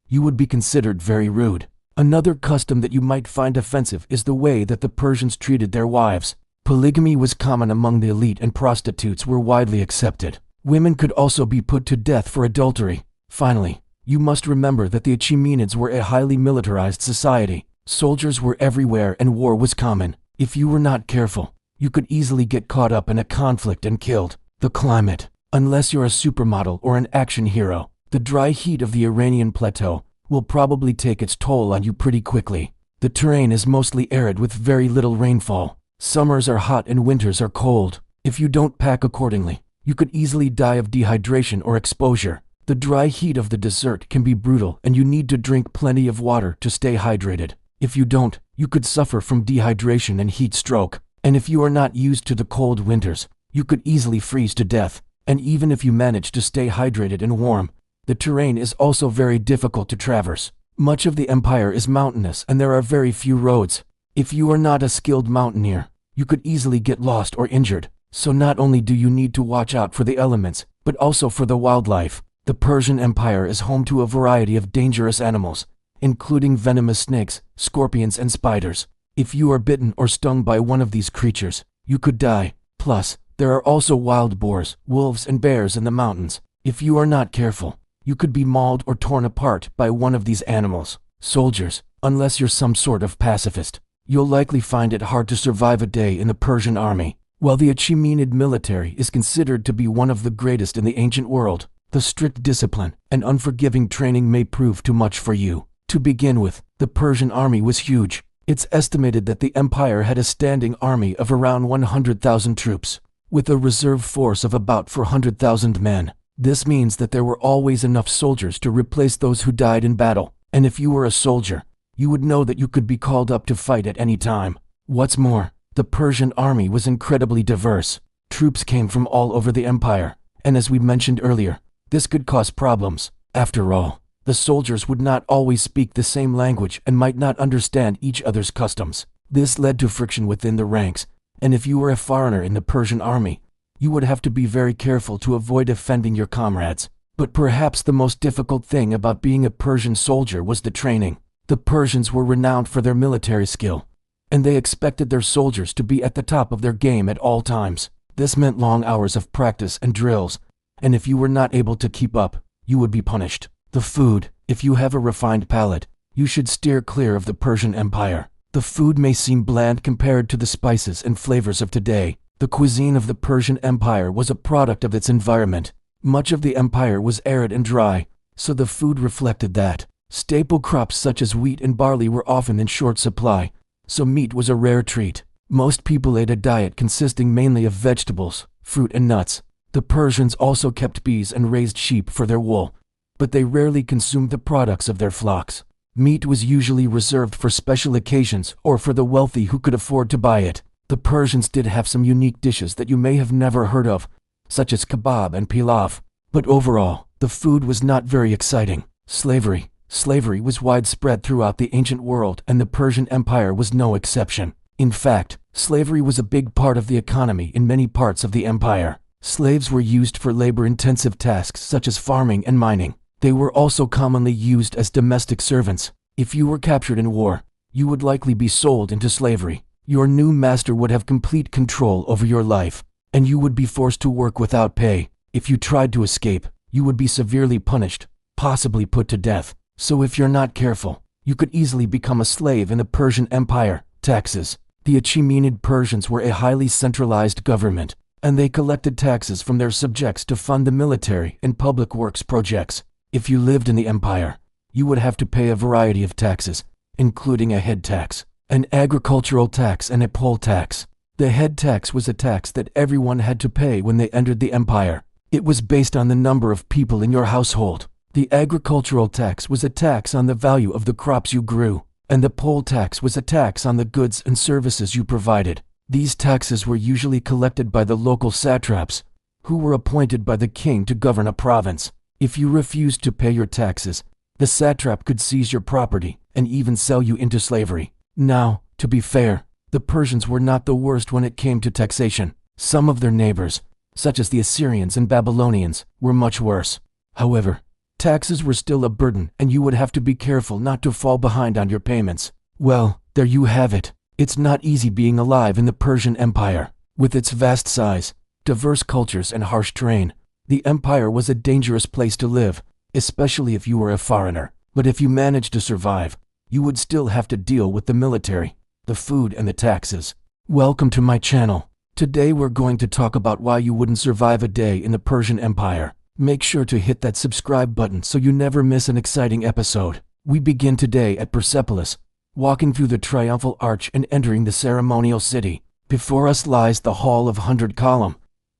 you would be considered very rude. Another custom that you might find offensive is the way that the Persians treated their wives. Polygamy was common among the elite and prostitutes were widely accepted. Women could also be put to death for adultery. Finally, you must remember that the Achaemenids were a highly militarized society. Soldiers were everywhere and war was common. If you were not careful, you could easily get caught up in a conflict and killed. The climate. Unless you're a supermodel or an action hero, the dry heat of the Iranian plateau will probably take its toll on you pretty quickly. The terrain is mostly arid with very little rainfall. Summers are hot and winters are cold. If you don't pack accordingly, you could easily die of dehydration or exposure. The dry heat of the desert can be brutal and you need to drink plenty of water to stay hydrated. If you don't, you could suffer from dehydration and heat stroke. And if you are not used to the cold winters, you could easily freeze to death. And even if you manage to stay hydrated and warm, the terrain is also very difficult to traverse. Much of the empire is mountainous and there are very few roads. If you are not a skilled mountaineer, you could easily get lost or injured. So not only do you need to watch out for the elements, but also for the wildlife. The Persian Empire is home to a variety of dangerous animals, including venomous snakes, scorpions, and spiders. If you are bitten or stung by one of these creatures, you could die. Plus, there are also wild boars, wolves, and bears in the mountains. If you are not careful, you could be mauled or torn apart by one of these animals. Soldiers, unless you're some sort of pacifist, you'll likely find it hard to survive a day in the Persian army. While the Achaemenid military is considered to be one of the greatest in the ancient world, the strict discipline and unforgiving training may prove too much for you. To begin with, the Persian army was huge. It's estimated that the empire had a standing army of around 100,000 troops, with a reserve force of about 400,000 men. This means that there were always enough soldiers to replace those who died in battle, and if you were a soldier, you would know that you could be called up to fight at any time. What's more, the Persian army was incredibly diverse. Troops came from all over the empire, and as we mentioned earlier, this could cause problems. After all, the soldiers would not always speak the same language and might not understand each other's customs. This led to friction within the ranks, and if you were a foreigner in the Persian army, you would have to be very careful to avoid offending your comrades. But perhaps the most difficult thing about being a Persian soldier was the training. The Persians were renowned for their military skill, and they expected their soldiers to be at the top of their game at all times. This meant long hours of practice and drills, and if you were not able to keep up, you would be punished. The food, if you have a refined palate, you should steer clear of the Persian Empire. The food may seem bland compared to the spices and flavors of today. The cuisine of the Persian Empire was a product of its environment. Much of the empire was arid and dry, so the food reflected that. Staple crops such as wheat and barley were often in short supply, so meat was a rare treat. Most people ate a diet consisting mainly of vegetables, fruit and nuts. The Persians also kept bees and raised sheep for their wool, but they rarely consumed the products of their flocks. Meat was usually reserved for special occasions or for the wealthy who could afford to buy it. The Persians did have some unique dishes that you may have never heard of, such as kebab and pilaf, but overall, the food was not very exciting. Slavery was widespread throughout the ancient world, and the Persian Empire was no exception. In fact, slavery was a big part of the economy in many parts of the empire. Slaves were used for labor-intensive tasks such as farming and mining. They were also commonly used as domestic servants. If you were captured in war, you would likely be sold into slavery. Your new master would have complete control over your life, and you would be forced to work without pay. If you tried to escape, you would be severely punished, possibly put to death. So if you're not careful, you could easily become a slave in the Persian Empire. Taxes. The Achaemenid Persians were a highly centralized government, and they collected taxes from their subjects to fund the military and public works projects. If you lived in the empire, you would have to pay a variety of taxes, including a head tax, an agricultural tax, and a poll tax. The head tax was a tax that everyone had to pay when they entered the empire. It was based on the number of people in your household. The agricultural tax was a tax on the value of the crops you grew, and the poll tax was a tax on the goods and services you provided. These taxes were usually collected by the local satraps, who were appointed by the king to govern a province. If you refused to pay your taxes, the satrap could seize your property and even sell you into slavery. Now, to be fair, the Persians were not the worst when it came to taxation. Some of their neighbors, such as the Assyrians and Babylonians, were much worse. However, taxes were still a burden, and you would have to be careful not to fall behind on your payments. Well, there you have it. It's not easy being alive in the Persian Empire. With its vast size, diverse cultures, and harsh terrain, the empire was a dangerous place to live, especially if you were a foreigner. But if you managed to survive, you would still have to deal with the military, the food, and the taxes. Welcome to my channel. Today we're going to talk about why you wouldn't survive a day in the Persian Empire. Make sure to hit that subscribe button so you never miss an exciting episode. We begin today at Persepolis, walking through the triumphal arch and entering the ceremonial city. Before us lies the Hall of 100 Column,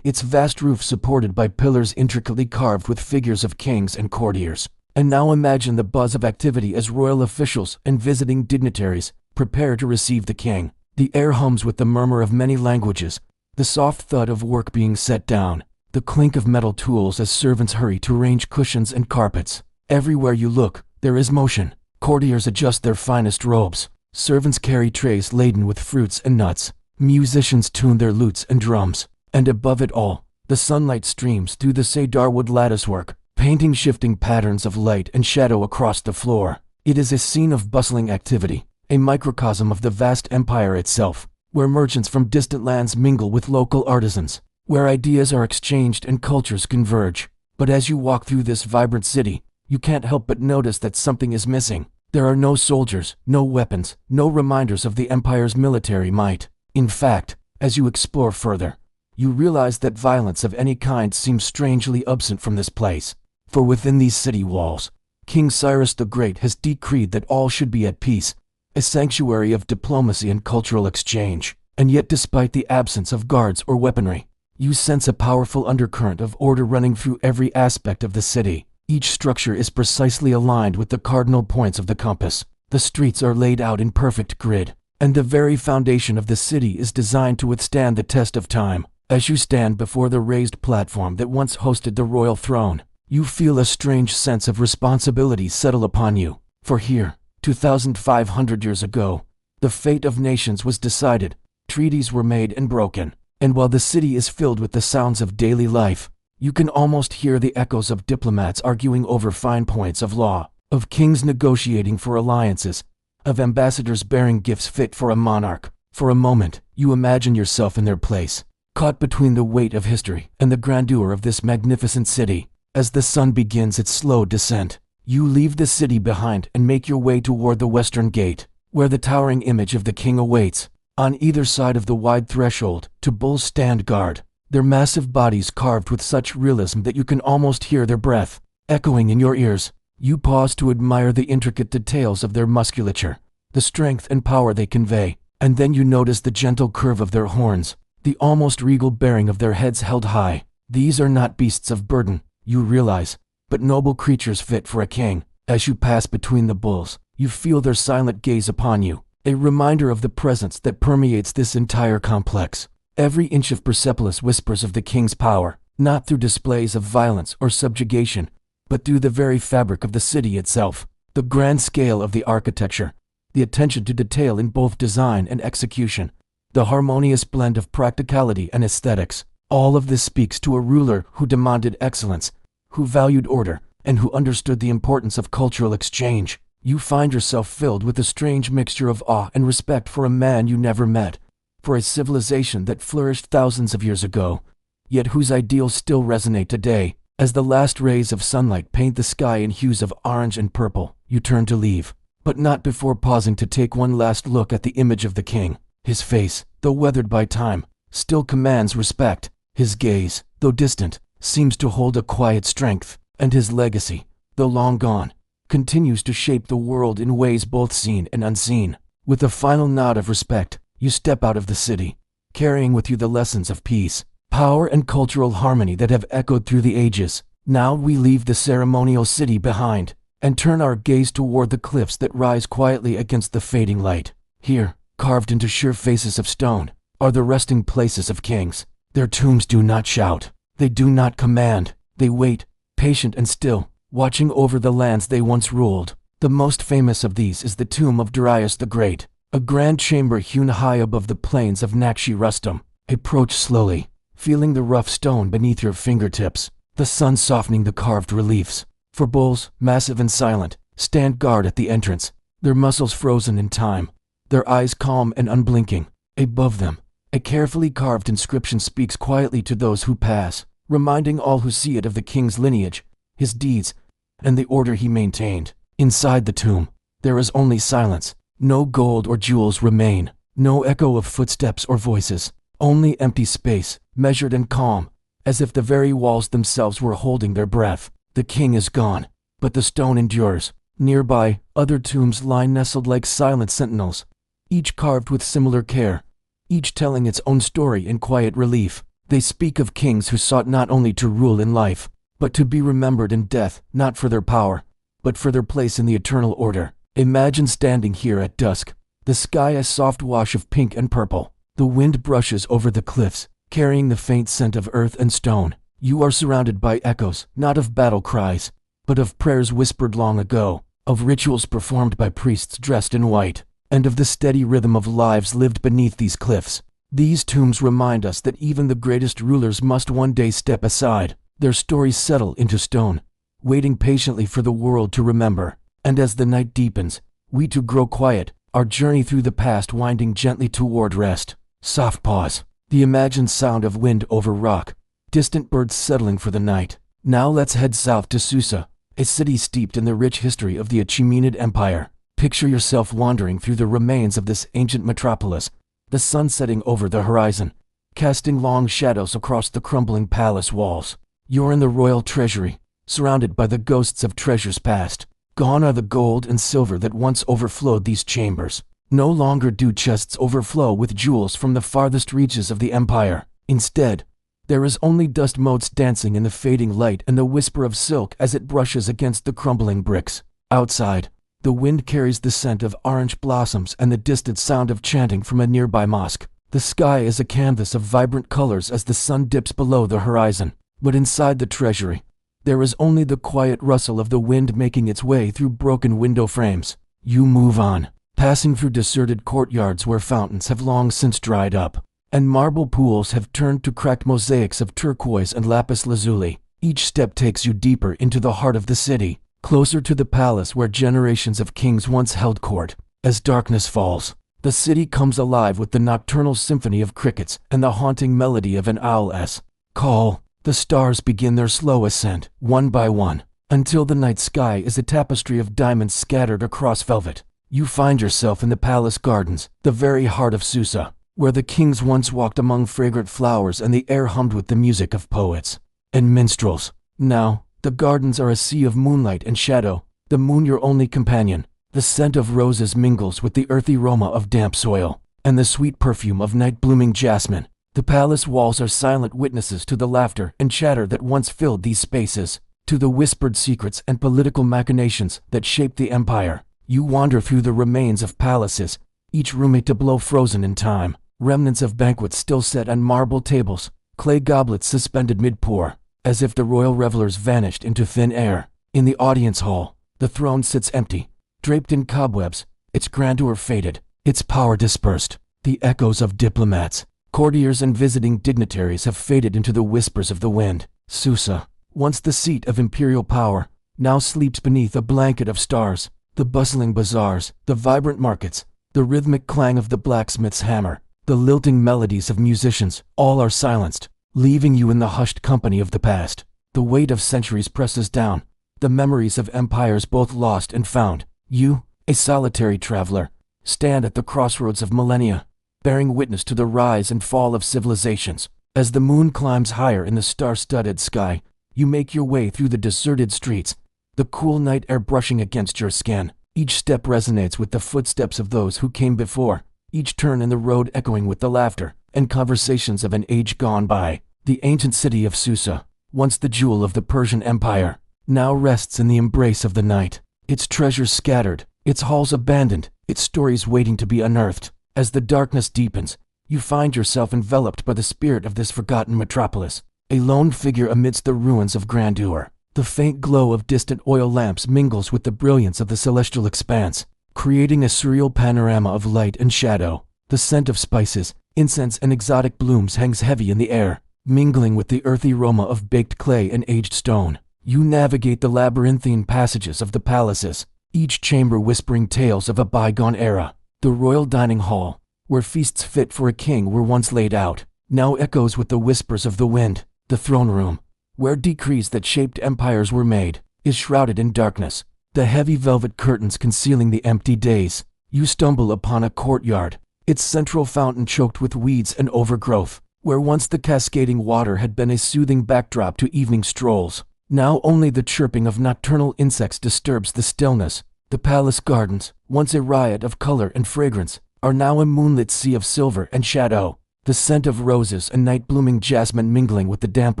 its vast roof supported by pillars intricately carved with figures of kings and courtiers. And now imagine the buzz of activity as royal officials and visiting dignitaries prepare to receive the king. The air hums with the murmur of many languages, the soft thud of work being set down, the clink of metal tools as servants hurry to arrange cushions and carpets. Everywhere you look, there is motion. Courtiers adjust their finest robes. Servants carry trays laden with fruits and nuts. Musicians tune their lutes and drums. And above it all, the sunlight streams through the cedarwood latticework, painting shifting patterns of light and shadow across the floor. It is a scene of bustling activity, a microcosm of the vast empire itself, where merchants from distant lands mingle with local artisans, where ideas are exchanged and cultures converge. But as you walk through this vibrant city, you can't help but notice that something is missing. There are no soldiers, no weapons, no reminders of the empire's military might. In fact, As you explore further, you realize that violence of any kind seems strangely absent from this place. For within these city walls, King Cyrus the Great has decreed that all should be at peace, a sanctuary of diplomacy and cultural exchange. And yet, despite the absence of guards or weaponry, you sense a powerful undercurrent of order running through every aspect of the city. Each structure is precisely aligned with the cardinal points of the compass. The streets are laid out in perfect grid, and the very foundation of the city is designed to withstand the test of time. As you stand before the raised platform that once hosted the royal throne, you feel a strange sense of responsibility settle upon you. For here, 2,500 years ago, the fate of nations was decided, treaties were made and broken, and while the city is filled with the sounds of daily life, you can almost hear the echoes of diplomats arguing over fine points of law, of kings negotiating for alliances, of ambassadors bearing gifts fit for a monarch. For a moment, you imagine yourself in their place, caught between the weight of history and the grandeur of this magnificent city. As the sun begins its slow descent, you leave the city behind and make your way toward the western gate, where the towering image of the king awaits. On either side of the wide threshold, two bulls stand guard, their massive bodies carved with such realism that you can almost hear their breath echoing in your ears. You pause to admire the intricate details of their musculature, the strength and power they convey, and then you notice the gentle curve of their horns, the almost regal bearing of their heads held high. These are not beasts of burden, you realize, but noble creatures fit for a king. As you pass between the bulls, you feel their silent gaze upon you, a reminder of the presence that permeates this entire complex. Every inch of Persepolis whispers of the king's power, not through displays of violence or subjugation, but through the very fabric of the city itself. The grand scale of the architecture, the attention to detail in both design and execution, the harmonious blend of practicality and aesthetics, all of this speaks to a ruler who demanded excellence, who valued order, and who understood the importance of cultural exchange. You find yourself filled with a strange mixture of awe and respect for a man you never met, for a civilization that flourished thousands of years ago, yet whose ideals still resonate today. As the last rays of sunlight paint the sky in hues of orange and purple, you turn to leave, but not before pausing to take one last look at the image of the king. His face, though weathered by time, still commands respect. His gaze, though distant, seems to hold a quiet strength, and his legacy, though long gone, continues to shape the world in ways both seen and unseen. With a final nod of respect, you step out of the city, carrying with you the lessons of peace, power, and cultural harmony that have echoed through the ages. Now we leave the ceremonial city behind, and turn our gaze toward the cliffs that rise quietly against the fading light. Here, carved into sheer faces of stone, are the resting places of kings. Their tombs do not shout, they do not command, they wait, patient and still, watching over the lands they once ruled. The most famous of these is the tomb of Darius the Great, a grand chamber hewn high above the plains of Nakshi Rustum. Approach slowly, feeling the rough stone beneath your fingertips, the sun softening the carved reliefs. For bulls, massive and silent, stand guard at the entrance, their muscles frozen in time, their eyes calm and unblinking. Above them, a carefully carved inscription speaks quietly to those who pass, reminding all who see it of the king's lineage, his deeds, and the order he maintained. Inside the tomb, there is only silence. No gold or jewels remain, no echo of footsteps or voices, only empty space, measured and calm, as if the very walls themselves were holding their breath. The king is gone, but the stone endures. Nearby, other tombs lie nestled like silent sentinels, each carved with similar care, each telling its own story in quiet relief. They speak of kings who sought not only to rule in life, but to be remembered in death, not for their power, but for their place in the eternal order. Imagine standing here at dusk, the sky a soft wash of pink and purple. The wind brushes over the cliffs, carrying the faint scent of earth and stone. You are surrounded by echoes, not of battle cries, but of prayers whispered long ago, of rituals performed by priests dressed in white, and of the steady rhythm of lives lived beneath these cliffs. These tombs remind us that even the greatest rulers must one day step aside, their stories settle into stone, waiting patiently for the world to remember. And as the night deepens, we too grow quiet, our journey through the past winding gently toward rest. Soft pause, the imagined sound of wind over rock, distant birds settling for the night. Now let's head south to Susa, a city steeped in the rich history of the Achaemenid Empire. Picture yourself wandering through the remains of this ancient metropolis, the sun setting over the horizon, casting long shadows across the crumbling palace walls. You're in the royal treasury, surrounded by the ghosts of treasures past. Gone are the gold and silver that once overflowed these chambers. No longer do chests overflow with jewels from the farthest reaches of the empire. Instead, there is only dust motes dancing in the fading light and the whisper of silk as it brushes against the crumbling bricks. Outside, the wind carries the scent of orange blossoms and the distant sound of chanting from a nearby mosque. The sky is a canvas of vibrant colors as the sun dips below the horizon. But inside the treasury, there is only the quiet rustle of the wind making its way through broken window frames. You move on, passing through deserted courtyards where fountains have long since dried up, and marble pools have turned to cracked mosaics of turquoise and lapis lazuli. Each step takes you deeper into the heart of the city, closer to the palace where generations of kings once held court. As darkness falls, the city comes alive with the nocturnal symphony of crickets and the haunting melody of an owl's call. The stars begin their slow ascent, one by one, until the night sky is a tapestry of diamonds scattered across velvet. You find yourself in the palace gardens, the very heart of Susa, where the kings once walked among fragrant flowers and the air hummed with the music of poets and minstrels. Now, the gardens are a sea of moonlight and shadow, the moon your only companion. The scent of roses mingles with the earthy aroma of damp soil and the sweet perfume of night-blooming jasmine. The palace walls are silent witnesses to the laughter and chatter that once filled these spaces, to the whispered secrets and political machinations that shaped the empire. You wander through the remains of palaces, each room a tableau frozen in time, remnants of banquets still set on marble tables, clay goblets suspended mid-pour, as if the royal revelers vanished into thin air. In the audience hall, the throne sits empty, draped in cobwebs, its grandeur faded, its power dispersed. The echoes of diplomats, courtiers and visiting dignitaries have faded into the whispers of the wind. Susa, once the seat of imperial power, now sleeps beneath a blanket of stars. The bustling bazaars, the vibrant markets, the rhythmic clang of the blacksmith's hammer, the lilting melodies of musicians, all are silenced, leaving you in the hushed company of the past. The weight of centuries presses down, the memories of empires both lost and found. You, a solitary traveler, stand at the crossroads of millennia, bearing witness to the rise and fall of civilizations. As the moon climbs higher in the star-studded sky, you make your way through the deserted streets, the cool night air brushing against your skin. Each step resonates with the footsteps of those who came before, each turn in the road echoing with the laughter and conversations of an age gone by. The ancient city of Susa, once the jewel of the Persian Empire, now rests in the embrace of the night, its treasures scattered, its halls abandoned, its stories waiting to be unearthed. As the darkness deepens, you find yourself enveloped by the spirit of this forgotten metropolis, a lone figure amidst the ruins of grandeur. The faint glow of distant oil lamps mingles with the brilliance of the celestial expanse, creating a surreal panorama of light and shadow. The scent of spices, incense and exotic blooms hangs heavy in the air, mingling with the earthy aroma of baked clay and aged stone. You navigate the labyrinthine passages of the palaces, each chamber whispering tales of a bygone era. The royal dining hall, where feasts fit for a king were once laid out, now echoes with the whispers of the wind. The throne room, where decrees that shaped empires were made, is shrouded in darkness, the heavy velvet curtains concealing the empty days. You stumble upon a courtyard, its central fountain choked with weeds and overgrowth. Where once the cascading water had been a soothing backdrop to evening strolls, now only the chirping of nocturnal insects disturbs the stillness. The palace gardens, once a riot of color and fragrance, are now a moonlit sea of silver and shadow, the scent of roses and night-blooming jasmine mingling with the damp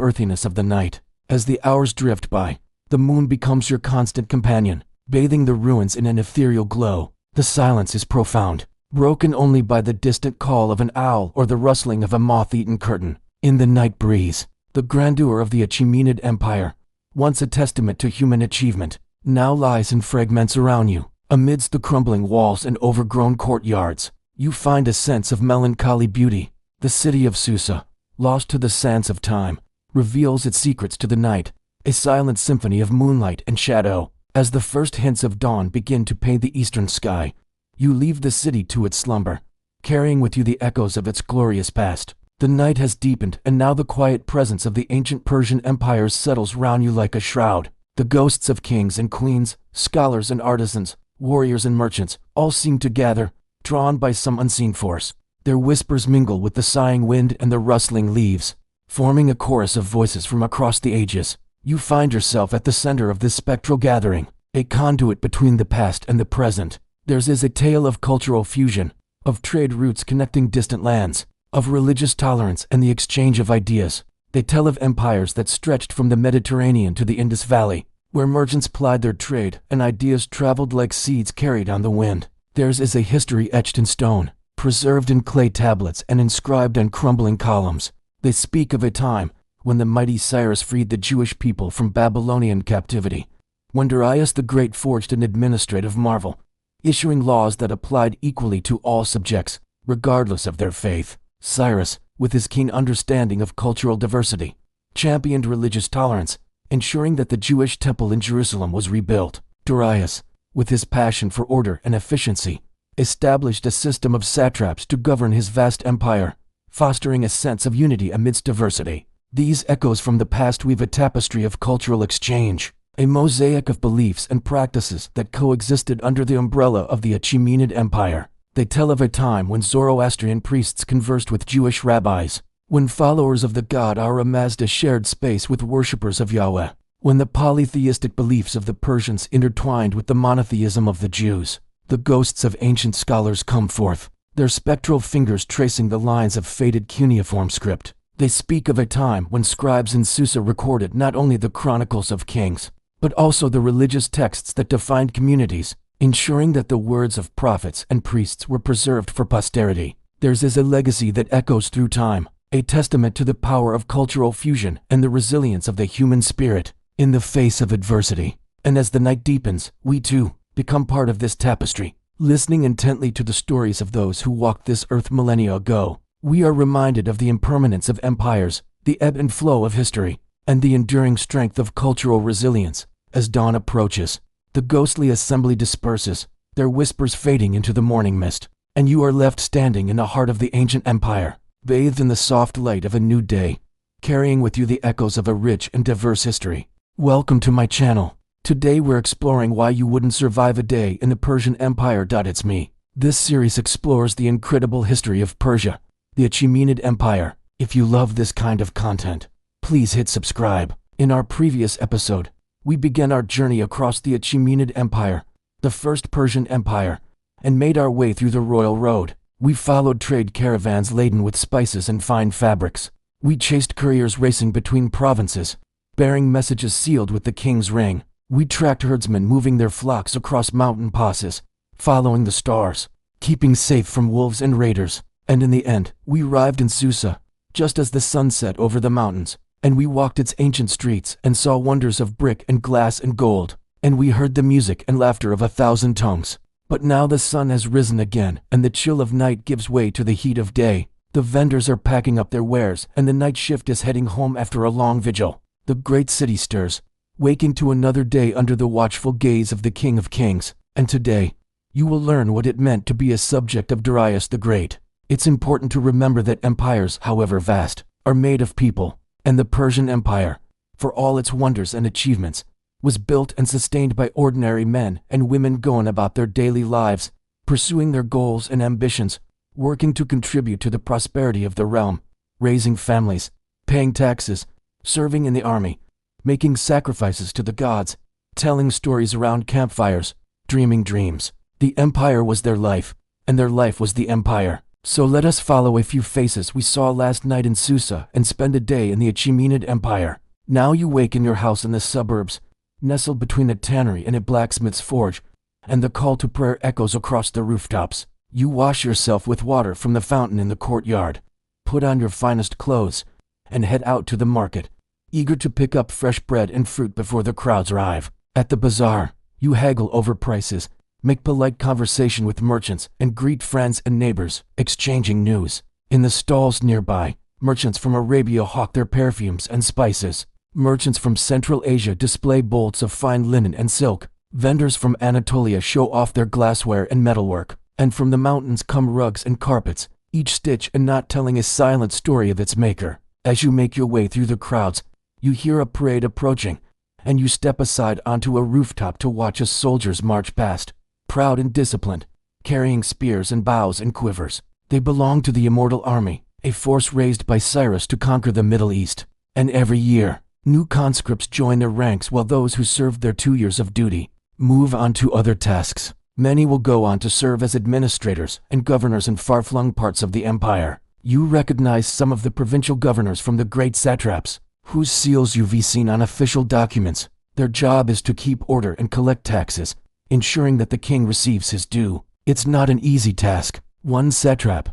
earthiness of the night. As the hours drift by, the moon becomes your constant companion, bathing the ruins in an ethereal glow. The silence is profound, broken only by the distant call of an owl or the rustling of a moth-eaten curtain. In the night breeze, the grandeur of the Achaemenid Empire, once a testament to human achievement, now lies in fragments around you. Amidst the crumbling walls and overgrown courtyards, you find a sense of melancholy beauty. The city of Susa, lost to the sands of time, reveals its secrets to the night, a silent symphony of moonlight and shadow. As the first hints of dawn begin to paint the eastern sky, you leave the city to its slumber, carrying with you the echoes of its glorious past. The night has deepened, and now the quiet presence of the ancient Persian empires settles round you like a shroud. The ghosts of kings and queens, scholars and artisans, warriors and merchants, all seem to gather, drawn by some unseen force. Their whispers mingle with the sighing wind and the rustling leaves, forming a chorus of voices from across the ages. You find yourself at the center of this spectral gathering, a conduit between the past and the present. Theirs is a tale of cultural fusion, of trade routes connecting distant lands, of religious tolerance and the exchange of ideas. They tell of empires that stretched from the Mediterranean to the Indus Valley, where merchants plied their trade and ideas traveled like seeds carried on the wind. Theirs is a history etched in stone, preserved in clay tablets and inscribed on crumbling columns. They speak of a time when the mighty Cyrus freed the Jewish people from Babylonian captivity, when Darius the Great forged an administrative marvel, issuing laws that applied equally to all subjects, regardless of their faith. Cyrus, with his keen understanding of cultural diversity, championed religious tolerance, ensuring that the Jewish temple in Jerusalem was rebuilt. Darius, with his passion for order and efficiency, established a system of satraps to govern his vast empire, fostering a sense of unity amidst diversity. These echoes from the past weave a tapestry of cultural exchange, a mosaic of beliefs and practices that coexisted under the umbrella of the Achaemenid Empire. They tell of a time when Zoroastrian priests conversed with Jewish rabbis, when followers of the god Ahura Mazda shared space with worshippers of Yahweh, when the polytheistic beliefs of the Persians intertwined with the monotheism of the Jews. The ghosts of ancient scholars come forth, their spectral fingers tracing the lines of faded cuneiform script. They speak of a time when scribes in Susa recorded not only the chronicles of kings, but also the religious texts that defined communities, ensuring that the words of prophets and priests were preserved for posterity. Theirs is a legacy that echoes through time, a testament to the power of cultural fusion and the resilience of the human spirit in the face of adversity. And as the night deepens, we too become part of this tapestry, listening intently to the stories of those who walked this earth millennia ago. We are reminded of the impermanence of empires, the ebb and flow of history, and the enduring strength of cultural resilience. As dawn approaches, the ghostly assembly disperses, their whispers fading into the morning mist, and you are left standing in the heart of the ancient empire, bathed in the soft light of a new day, carrying with you the echoes of a rich and diverse history. Welcome to my channel. Today we're exploring why you wouldn't survive a day in the Persian Empire. It's me. This series explores the incredible history of Persia, the Achaemenid Empire. If you love this kind of content, please hit subscribe. In our previous episode, we began our journey across the Achaemenid Empire, the First Persian Empire, and made our way through the Royal Road. We followed trade caravans laden with spices and fine fabrics. We chased couriers racing between provinces, bearing messages sealed with the king's ring. We tracked herdsmen moving their flocks across mountain passes, following the stars, keeping safe from wolves and raiders. And in the end, we arrived in Susa, just as the sun set over the mountains, and we walked its ancient streets and saw wonders of brick and glass and gold, and we heard the music and laughter of 1,000 tongues. But now the sun has risen again, and the chill of night gives way to the heat of day. The vendors are packing up their wares, and the night shift is heading home after a long vigil. The great city stirs, waking to another day under the watchful gaze of the King of Kings. And today, you will learn what it meant to be a subject of Darius the Great. It's important to remember that empires, however vast, are made of people, and the Persian Empire, for all its wonders and achievements, was built and sustained by ordinary men and women going about their daily lives, pursuing their goals and ambitions, working to contribute to the prosperity of the realm, raising families, paying taxes, serving in the army, making sacrifices to the gods, telling stories around campfires, dreaming dreams. The empire was their life, and their life was the empire. So let us follow a few faces we saw last night in Susa and spend a day in the Achaemenid Empire. Now you wake in your house in the suburbs, nestled between a tannery and a blacksmith's forge, and the call to prayer echoes across the rooftops. You wash yourself with water from the fountain in the courtyard, put on your finest clothes, and head out to the market, eager to pick up fresh bread and fruit before the crowds arrive. At the bazaar, you haggle over prices, make polite conversation with merchants, and greet friends and neighbors, exchanging news. In the stalls nearby, merchants from Arabia hawk their perfumes and spices. Merchants from Central Asia display bolts of fine linen and silk. Vendors from Anatolia show off their glassware and metalwork. And from the mountains come rugs and carpets, each stitch and knot telling a silent story of its maker. As you make your way through the crowds, you hear a parade approaching, and you step aside onto a rooftop to watch as soldiers march past, proud and disciplined, carrying spears and bows and quivers. They belong to the Immortal Army, a force raised by Cyrus to conquer the Middle East. And every year, new conscripts join their ranks while those who served their 2 years of duty move on to other tasks. Many will go on to serve as administrators and governors in far-flung parts of the empire. You recognize some of the provincial governors from the great satraps, whose seals you've seen on official documents. Their job is to keep order and collect taxes, ensuring that the king receives his due. It's not an easy task. One satrap,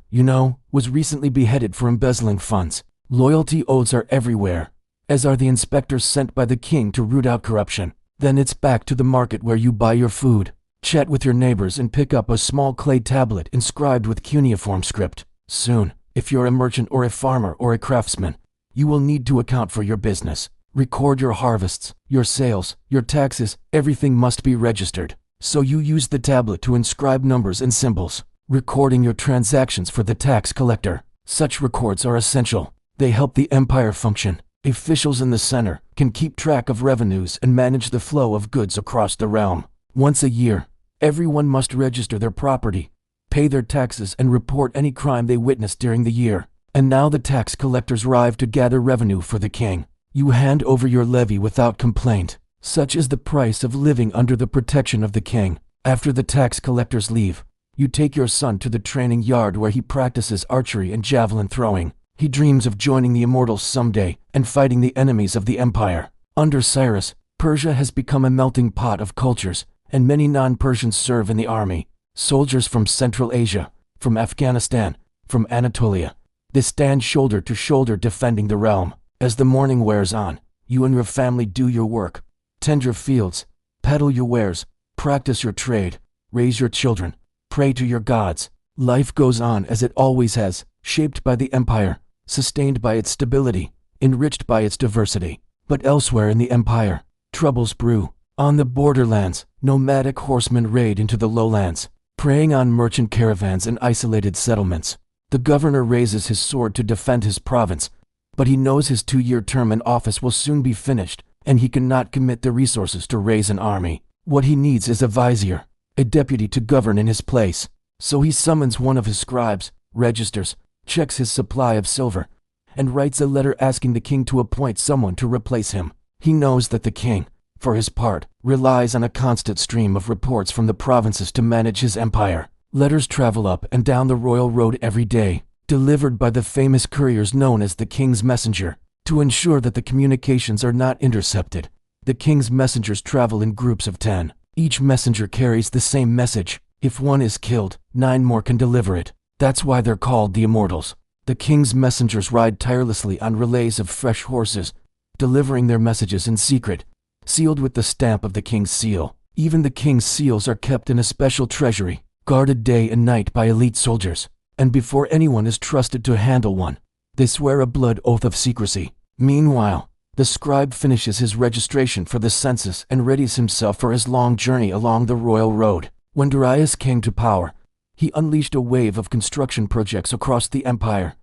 was recently beheaded for embezzling funds. Loyalty oaths are everywhere, as are the inspectors sent by the king to root out corruption. Then it's back to the market where you buy your food, chat with your neighbors, and pick up a small clay tablet inscribed with cuneiform script. Soon, if you're a merchant or a farmer or a craftsman, you will need to account for your business. Record your harvests, your sales, your taxes. Everything must be registered. So you use the tablet to inscribe numbers and symbols, recording your transactions for the tax collector. Such records are essential. They help the empire function. Officials in the center can keep track of revenues and manage the flow of goods across the realm. Once a year, everyone must register their property, pay their taxes, and report any crime they witnessed during the year. And now the tax collectors arrive to gather revenue for the king. You hand over your levy without complaint. Such is the price of living under the protection of the king. After the tax collectors leave, you take your son to the training yard where he practices archery and javelin throwing. He dreams of joining the immortals someday and fighting the enemies of the empire. Under Cyrus, Persia has become a melting pot of cultures, and many non-Persians serve in the army. Soldiers from Central Asia, from Afghanistan, from Anatolia. They stand shoulder to shoulder defending the realm. As the morning wears on, you and your family do your work. Tend your fields, peddle your wares, practice your trade, raise your children, pray to your gods. Life goes on as it always has, shaped by the empire, sustained by its stability, enriched by its diversity. But elsewhere in the empire, troubles brew. On the borderlands, nomadic horsemen raid into the lowlands, preying on merchant caravans and isolated settlements. The governor raises his sword to defend his province, but he knows his 2-year term in office will soon be finished, and he cannot commit the resources to raise an army. What he needs is a vizier, a deputy to govern in his place. So he summons one of his scribes, registers, checks his supply of silver, and writes a letter asking the king to appoint someone to replace him. He knows that the king, for his part, relies on a constant stream of reports from the provinces to manage his empire. Letters travel up and down the royal road every day, delivered by the famous couriers known as the king's messenger. To ensure that the communications are not intercepted, the king's messengers travel in groups of 10. Each messenger carries the same message. If one is killed, 9 more can deliver it. That's why they're called the Immortals. The king's messengers ride tirelessly on relays of fresh horses, delivering their messages in secret, sealed with the stamp of the king's seal. Even the king's seals are kept in a special treasury, guarded day and night by elite soldiers. And before anyone is trusted to handle one, they swear a blood oath of secrecy. Meanwhile, the scribe finishes his registration for the census and readies himself for his long journey along the royal road. When Darius came to power, he unleashed a wave of construction projects across the empire,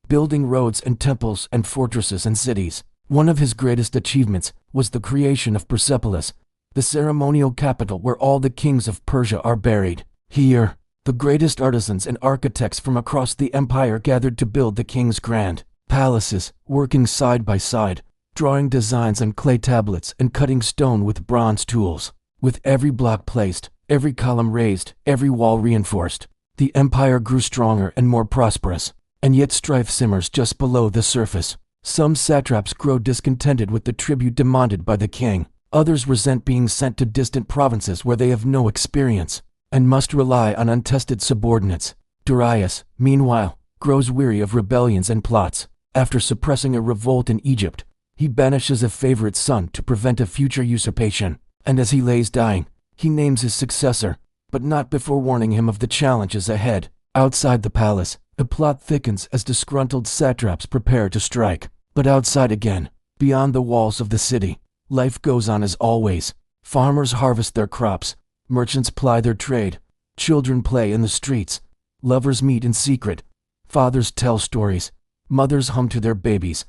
building roads and temples and fortresses and cities. One of his greatest achievements was the creation of Persepolis, the ceremonial capital where all the kings of Persia are buried. Here, the greatest artisans and architects from across the empire gathered to build the king's grand palaces, working side by side, drawing designs on clay tablets and cutting stone with bronze tools. With every block placed, every column raised, every wall reinforced, the empire grew stronger and more prosperous. And yet strife simmers just below the surface. Some satraps grow discontented with the tribute demanded by the king. Others resent being sent to distant provinces where they have no experience and must rely on untested subordinates. Darius, meanwhile, grows weary of rebellions and plots. After suppressing a revolt in Egypt, he banishes a favorite son to prevent a future usurpation. And as he lays dying, he names his successor, but not before warning him of the challenges ahead. Outside the palace, the plot thickens as disgruntled satraps prepare to strike. But outside again, beyond the walls of the city, life goes on as always. Farmers harvest their crops, merchants ply their trade, children play in the streets, lovers meet in secret, fathers tell stories, mothers hum to their babies,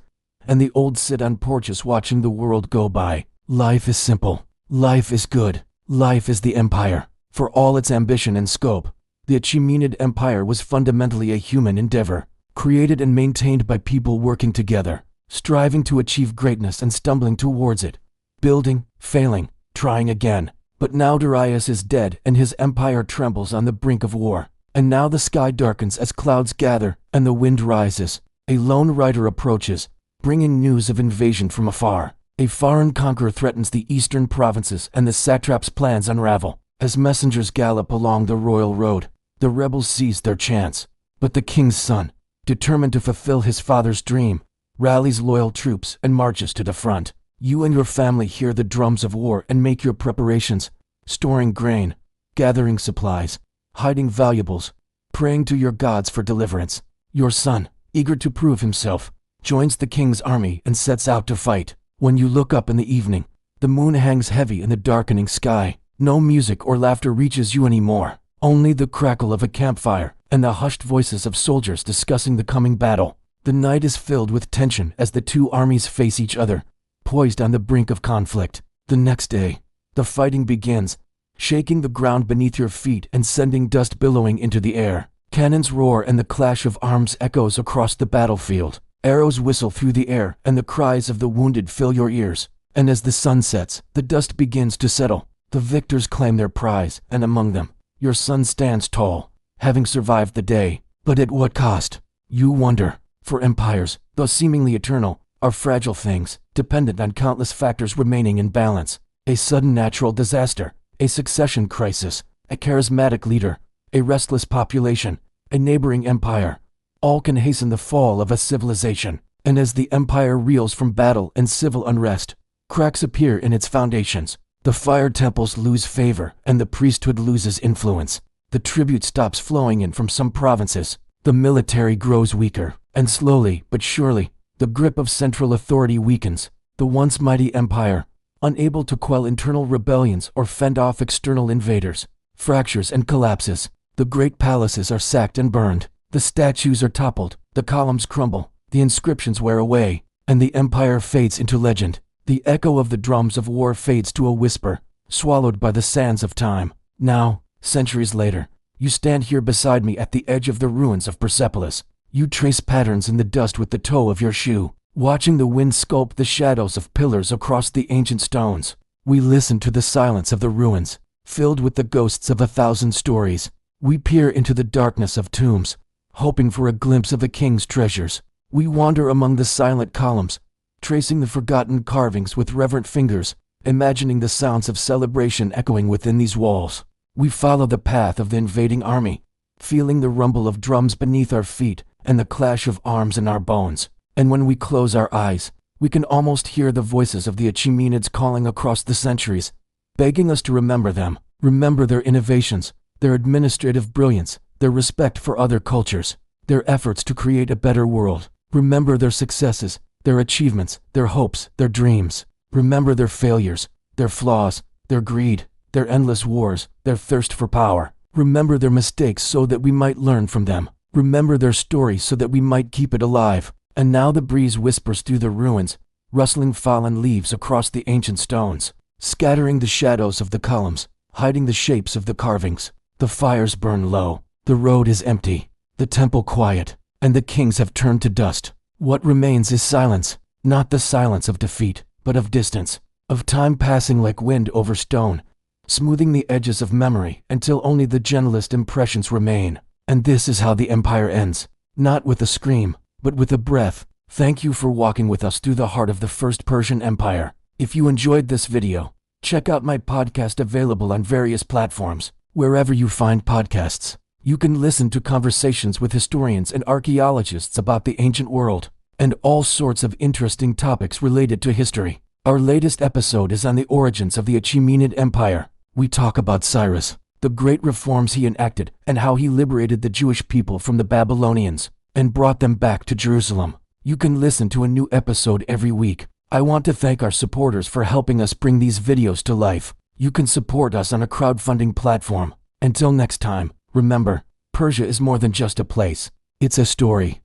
and the old sit on porches watching the world go by. Life is simple. Life is good. Life is the empire. For all its ambition and scope, The Achaemenid Empire was fundamentally a human endeavor, created and maintained by people working together, striving to achieve greatness and stumbling towards it, building, failing, trying again. But now Darius is dead and his empire trembles on the brink of war. And now the sky darkens as clouds gather and the wind rises. A lone rider approaches, bringing news of invasion from afar. A foreign conqueror threatens the eastern provinces and the satrap's plans unravel. As messengers gallop along the royal road, the rebels seize their chance. But the king's son, determined to fulfill his father's dream, rallies loyal troops and marches to the front. You and your family hear the drums of war and make your preparations, storing grain, gathering supplies, hiding valuables, praying to your gods for deliverance. Your son, eager to prove himself, joins the king's army and sets out to fight. When you look up in the evening, the moon hangs heavy in the darkening sky. No music or laughter reaches you anymore, only the crackle of a campfire and the hushed voices of soldiers discussing the coming battle. The night is filled with tension as the two armies face each other, poised on the brink of conflict. The next day, the fighting begins, shaking the ground beneath your feet and sending dust billowing into the air. Cannons roar and the clash of arms echoes across the battlefield. Arrows whistle through the air and the cries of the wounded fill your ears. And as the sun sets, the dust begins to settle. The victors claim their prize, and among them, your son stands tall, having survived the day. But at what cost? You wonder. For empires, though seemingly eternal, are fragile things, dependent on countless factors remaining in balance. A sudden natural disaster, a succession crisis, a charismatic leader, a restless population, a neighboring empire, all can hasten the fall of a civilization. And as the empire reels from battle and civil unrest, cracks appear in its foundations. The fire temples lose favor and the priesthood loses influence. The tribute stops flowing in from some provinces. The military grows weaker, and slowly but surely, the grip of central authority weakens. The once mighty empire, unable to quell internal rebellions or fend off external invaders, fractures and collapses. The great palaces are sacked and burned. The statues are toppled, the columns crumble, the inscriptions wear away, and the empire fades into legend. The echo of the drums of war fades to a whisper, swallowed by the sands of time. Now, centuries later, you stand here beside me at the edge of the ruins of Persepolis. You trace patterns in the dust with the toe of your shoe, watching the wind sculpt the shadows of pillars across the ancient stones. We listen to the silence of the ruins, filled with the ghosts of 1,000 stories. We peer into the darkness of tombs, hoping for a glimpse of a king's treasures. We wander among the silent columns, tracing the forgotten carvings with reverent fingers, imagining the sounds of celebration echoing within these walls. We follow the path of the invading army, feeling the rumble of drums beneath our feet and the clash of arms in our bones. And when we close our eyes, we can almost hear the voices of the Achaemenids calling across the centuries, begging us to remember them, remember their innovations, their administrative brilliance, their respect for other cultures, their efforts to create a better world. Remember their successes, their achievements, their hopes, their dreams. Remember their failures, their flaws, their greed, their endless wars, their thirst for power. Remember their mistakes so that we might learn from them. Remember their story so that we might keep it alive. And now the breeze whispers through the ruins, rustling fallen leaves across the ancient stones, scattering the shadows of the columns, hiding the shapes of the carvings. The fires burn low, the road is empty, the temple quiet, and the kings have turned to dust. What remains is silence, not the silence of defeat, but of distance, of time passing like wind over stone, smoothing the edges of memory until only the gentlest impressions remain. And this is how the empire ends, not with a scream, but with a breath. Thank you for walking with us through the heart of the First Persian Empire. If you enjoyed this video, check out my podcast available on various platforms. Wherever you find podcasts, you can listen to conversations with historians and archaeologists about the ancient world, and all sorts of interesting topics related to history. Our latest episode is on the origins of the Achaemenid Empire. We talk about Cyrus, the great reforms he enacted, and how he liberated the Jewish people from the Babylonians and brought them back to Jerusalem. You can listen to a new episode every week. I want to thank our supporters for helping us bring these videos to life. You can support us on a crowdfunding platform. Until next time, remember, Persia is more than just a place. It's a story.